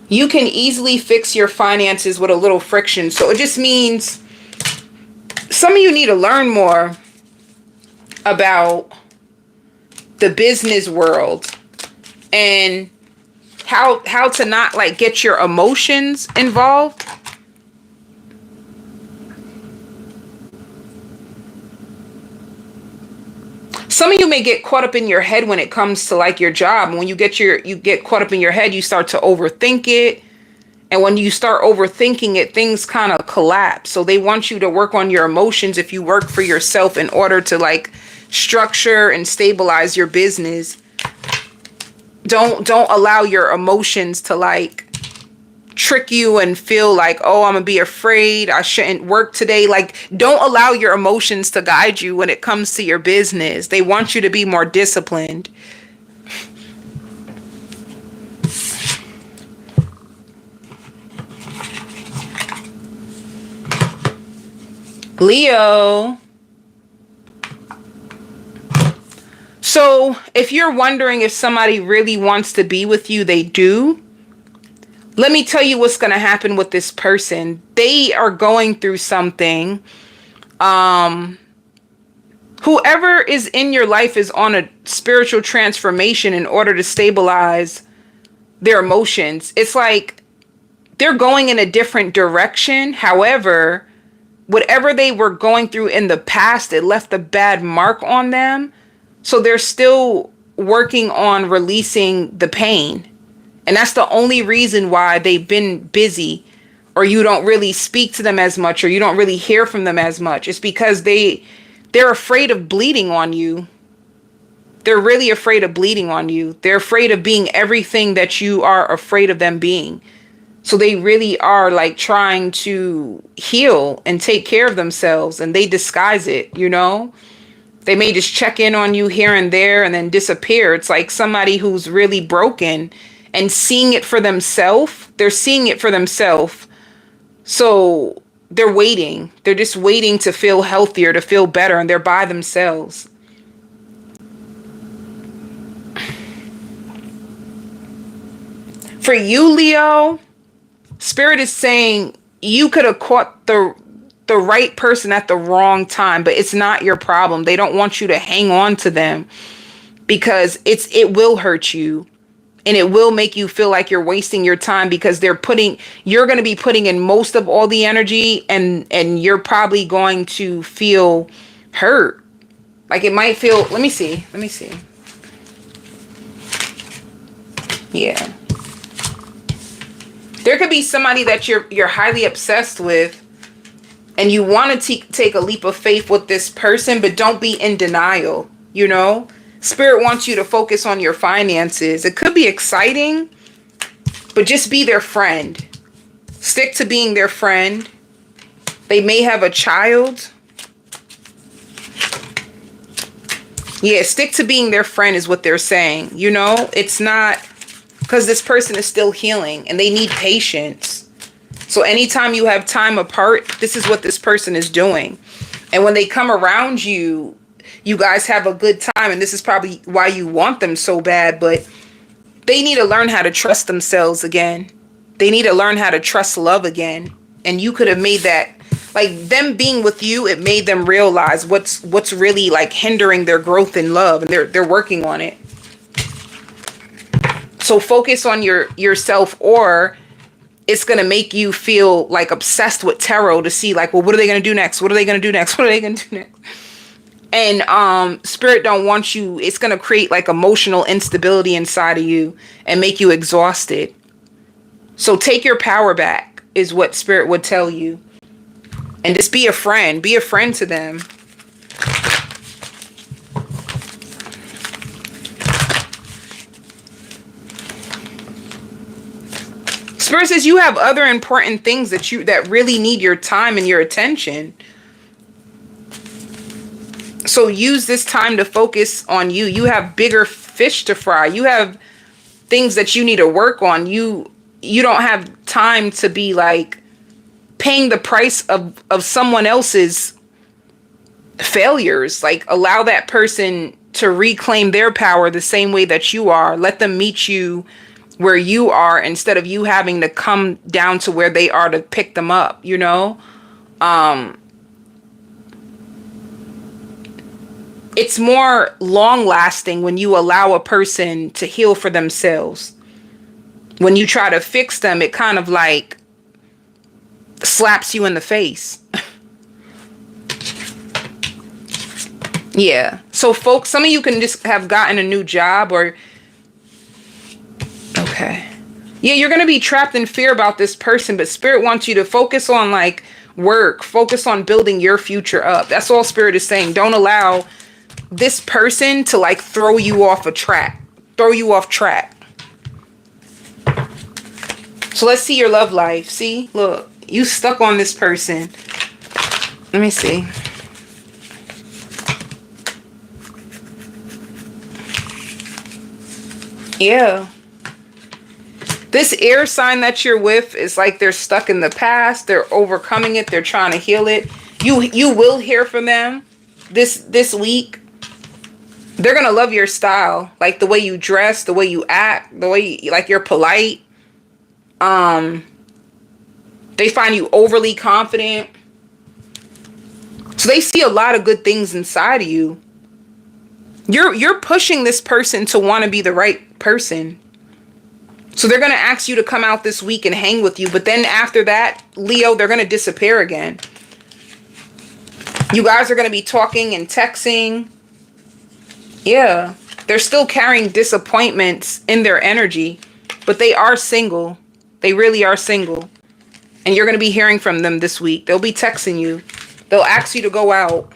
you can easily fix your finances with a little friction. So it just means some of you need to learn more about the business world and how to not like get your emotions involved. Some of you may get caught up in your head when it comes to like your job. When you get caught up in your head, you start to overthink it. And when you start overthinking it, things kind of collapse. So they want you to work on your emotions if you work for yourself in order to like structure and stabilize your business. Don't allow your emotions to like trick you and feel like, oh, I'm gonna be afraid, I shouldn't work today. Like, don't allow your emotions to guide you when it comes to your business. They want you to be more disciplined. Leo. So if you're wondering if somebody really wants to be with you, they do. Let me tell you what's going to happen with this person. They are going through something. Whoever is in your life is on a spiritual transformation in order to stabilize their emotions. It's like they're going in a different direction. However, whatever they were going through in the past, it left a bad mark on them. So they're still working on releasing the pain. And that's the only reason why they've been busy, or you don't really speak to them as much, or you don't really hear from them as much. It's because they're afraid of bleeding on you. They're really afraid of bleeding on you. They're afraid of being everything that you are afraid of them being. So they really are like trying to heal and take care of themselves, and they disguise it, you know? They may just check in on you here and there and then disappear. It's like somebody who's really broken and seeing it for themselves. They're seeing it for themselves. So they're waiting. They're just waiting to feel healthier, to feel better, and they're by themselves. For you, Leo, Spirit is saying you could have caught the right person at the wrong time, but it's not your problem. They don't want you to hang on to them. because it will hurt you. And it will make you feel like you're wasting your time, because you're going to be putting in most of all the energy, and you're probably going to feel hurt. Like it might feel, let me see. Yeah. There could be somebody that you're highly obsessed with, and you want to take a leap of faith with this person, but don't be in denial, you know? Spirit wants you to focus on your finances. It could be exciting, but just be their friend. Stick to being their friend. They may have a child. Yeah, stick to being their friend is what they're saying. You know, it's not, because this person is still healing and they need patience. So anytime you have time apart, this is what this person is doing. And when they come around you, you guys have a good time, and this is probably why you want them so bad, but they need to learn how to trust themselves again. They need to learn how to trust love again. And you could have made that, like them being with you, it made them realize what's really like hindering their growth in love, and they're working on it. So focus on yourself, or it's going to make you feel like obsessed with tarot to see like, well, what are they going to do next? What are they going to do next? What are they going to do next? And Spirit don't want you. It's going to create like emotional instability inside of you and make you exhausted. So take your power back is what Spirit would tell you. And just be a friend. Be a friend to them. Spirit says you have other important things that really need your time and your attention. So use this time to focus on you. You have bigger fish to fry. You have things that you need to work on. You don't have time to be like paying the price of someone else's failures. Like allow that person to reclaim their power the same way that you are. Let them meet you where you are instead of you having to come down to where they are to pick them up, you know? It's more long-lasting when you allow a person to heal for themselves. When you try to fix them, it kind of like slaps you in the face. Yeah. So folks, some of you can just have gotten a new job or... Okay. Yeah, you're going to be trapped in fear about this person, but Spirit wants you to focus on like work. Focus on building your future up. That's all Spirit is saying. Don't allow this person to like throw you off track. So let's see your love life. See, look, you stuck on this person. Let me see. Yeah. This air sign that you're with is like they're stuck in the past. They're overcoming it. They're trying to heal it. You will hear from them this week. They're going to love your style. Like the way you dress, the way you act, the way you're polite. They find you overly confident. So they see a lot of good things inside of you. You're pushing this person to want to be the right person. So they're going to ask you to come out this week and hang with you. But then after that, Leo, they're going to disappear again. You guys are going to be talking and texting. Yeah. They're still carrying disappointments in their energy. But they are single. They really are single. And you're going to be hearing from them this week. They'll be texting you. They'll ask you to go out.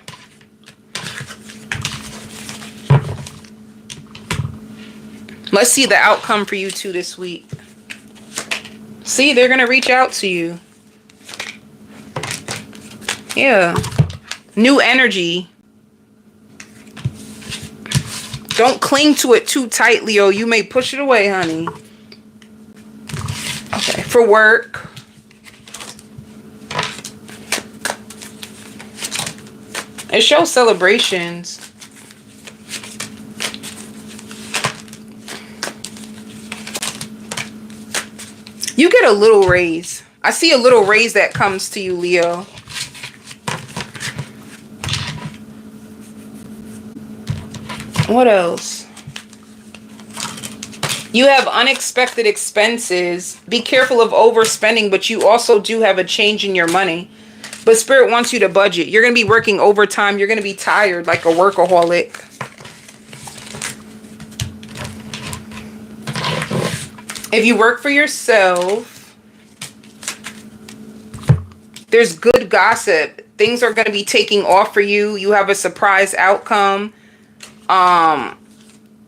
Let's see the outcome for you two this week. See, they're going to reach out to you. Yeah. New energy. Don't cling to it too tight, Leo. You may push it away, honey. Okay, for work. It shows celebrations. You get a little raise. I see a little raise that comes to you, Leo. What else? You have unexpected expenses. Be careful of overspending, but you also do have a change in your money. But Spirit wants you to budget. You're going to be working overtime. You're going to be tired like a workaholic. If you work for yourself, there's good gossip. Things are going to be taking off for you. You have a surprise outcome.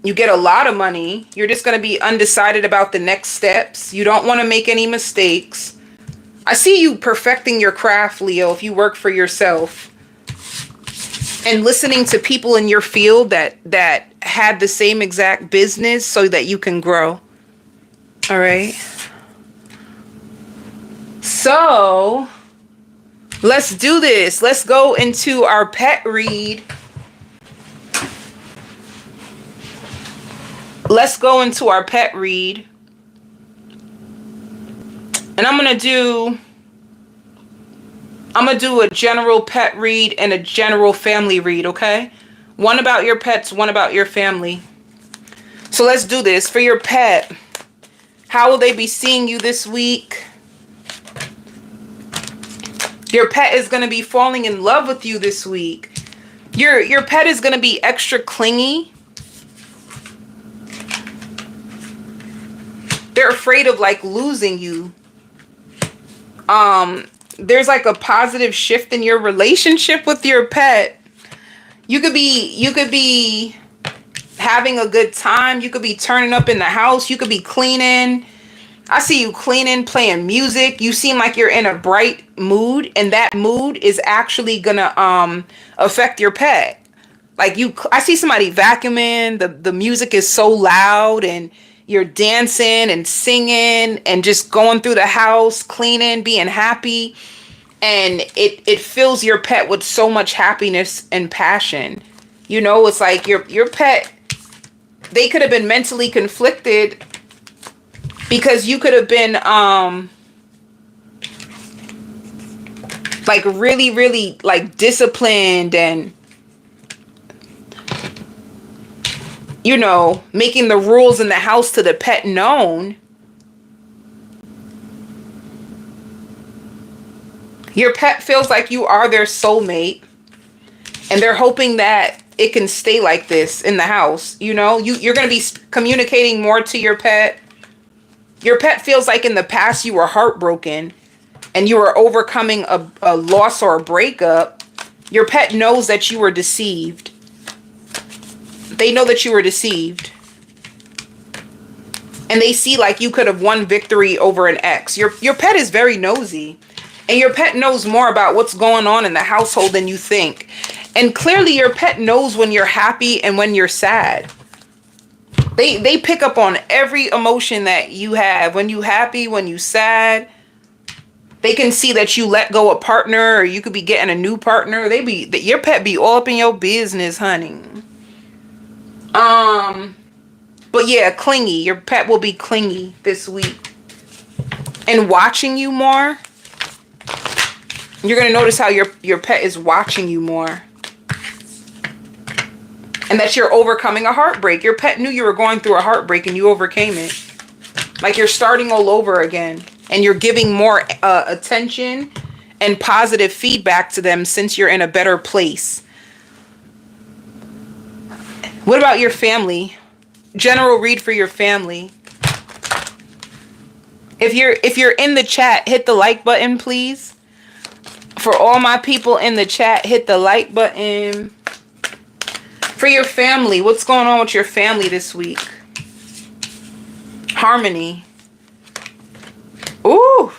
You get a lot of money. You're just going to be undecided about the next steps. You don't want to make any mistakes. I see you perfecting your craft, Leo, if you work for yourself. And listening to people in your field that had the same exact business so that you can grow. All right. So, let's do this. Let's go into our pet read. Let's go into our pet read. And I'm going to do a general pet read and a general family read, okay? One about your pets, one about your family. So let's do this. For your pet, how will they be seeing you this week? Your pet is going to be falling in love with you this week. Your pet is going to be extra clingy. They're afraid of like losing you. There's like a positive shift in your relationship with your pet. You could be having a good time. You could be turning up in the house. You could be cleaning. I see you cleaning, playing music. You seem like you're in a bright mood, and that mood is actually gonna affect your pet. Like I see somebody vacuuming. The music is so loud, and you're dancing and singing and just going through the house, cleaning, being happy. And it fills your pet with so much happiness and passion. You know, it's like your pet, they could have been mentally conflicted because you could have been like really, really like disciplined and, you know, making the rules in the house to the pet known. Your pet feels like you are their soulmate, and they're hoping that it can stay like this in the house. You know, you're going to be communicating more to your pet. Your pet feels like in the past you were heartbroken and you were overcoming a loss or a breakup. Your pet knows that you were deceived. They know that you were deceived. And they see like you could have won victory over an ex. Your pet is very nosy. And your pet knows more about what's going on in the household than you think. And clearly your pet knows when you're happy and when you're sad. They pick up on every emotion that you have. When you happy, when you sad. They can see that you let go a partner, or you could be getting a new partner. Your pet be all up in your business, honey. But yeah, clingy. Your pet will be clingy this week. And watching you more. You're going to notice how your pet is watching you more. And that you're overcoming a heartbreak. Your pet knew you were going through a heartbreak and you overcame it. Like you're starting all over again. And you're giving more attention and positive feedback to them since you're in a better place. What about your family? General read for your family. If you're in the chat, hit the like button, please. For all my people in the chat, hit the like button. For your family, what's going on with your family this week? Harmony. Ooh.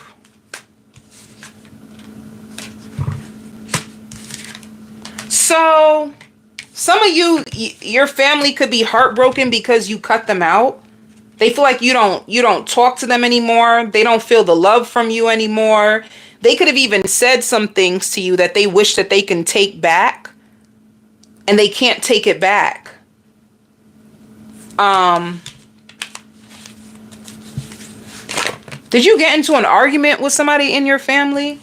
So, some of your family could be heartbroken because you cut them out. They feel like you don't talk to them anymore. They don't feel the love from you anymore. They could have even said some things to you that they wish that they can take back, and they can't take it back. Did you get into an argument with somebody in your family?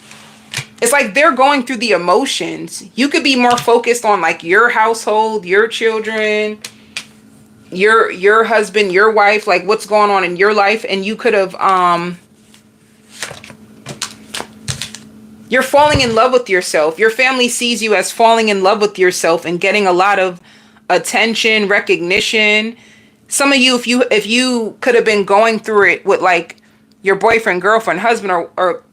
It's like they're going through the emotions. You could be more focused on like your household, your children. your husband, your wife, like what's going on in your life, and you could have you're falling in love with yourself. Your family sees you as falling in love with yourself and getting a lot of attention, recognition. Some of you, if you could have been going through it with like your boyfriend, girlfriend, husband, or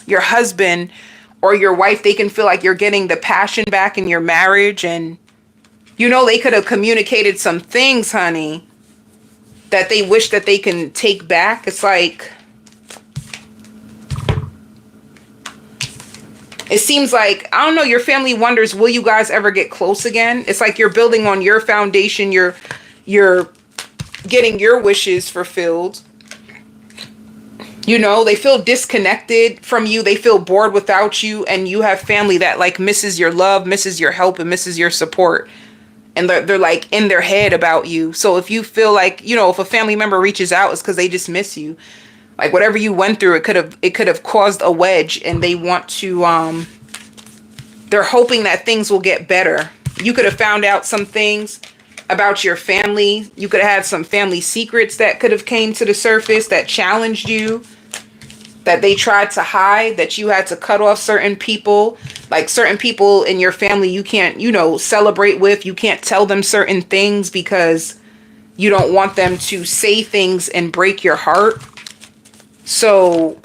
your husband or your wife, they can feel like you're getting the passion back in your marriage. And you know, they could have communicated some things, honey, that they wish that they can take back. It's like, it seems like, I don't know, your family wonders, will you guys ever get close again? It's like you're building on your foundation. You're getting your wishes fulfilled. You know, they feel disconnected from you. They feel bored without you. And you have family that like misses your love, misses your help, and misses your support. And they're like in their head about you. So if you feel like, you know, if a family member reaches out, it's because they just miss you. Like whatever you went through, it could have caused a wedge, and they want to they're hoping that things will get better. You could have found out some things about your family. You could have had some family secrets that could have came to the surface that challenged you, that they tried to hide, that you had to cut off certain people. Like certain people in your family you can't, you know, celebrate with. You can't tell them certain things because you don't want them to say things and break your heart. So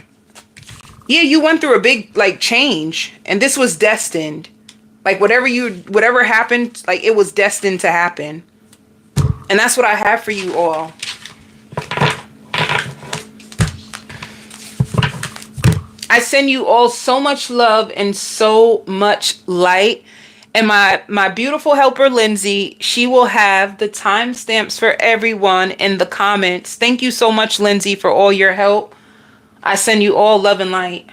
yeah, you went through a big like change, and this was destined. Like whatever happened, like it was destined to happen. And that's what I have for you all. I send you all so much love and so much light. And my beautiful helper, Lindsay, she will have the timestamps for everyone in the comments. Thank you so much, Lindsay, for all your help. I send you all love and light.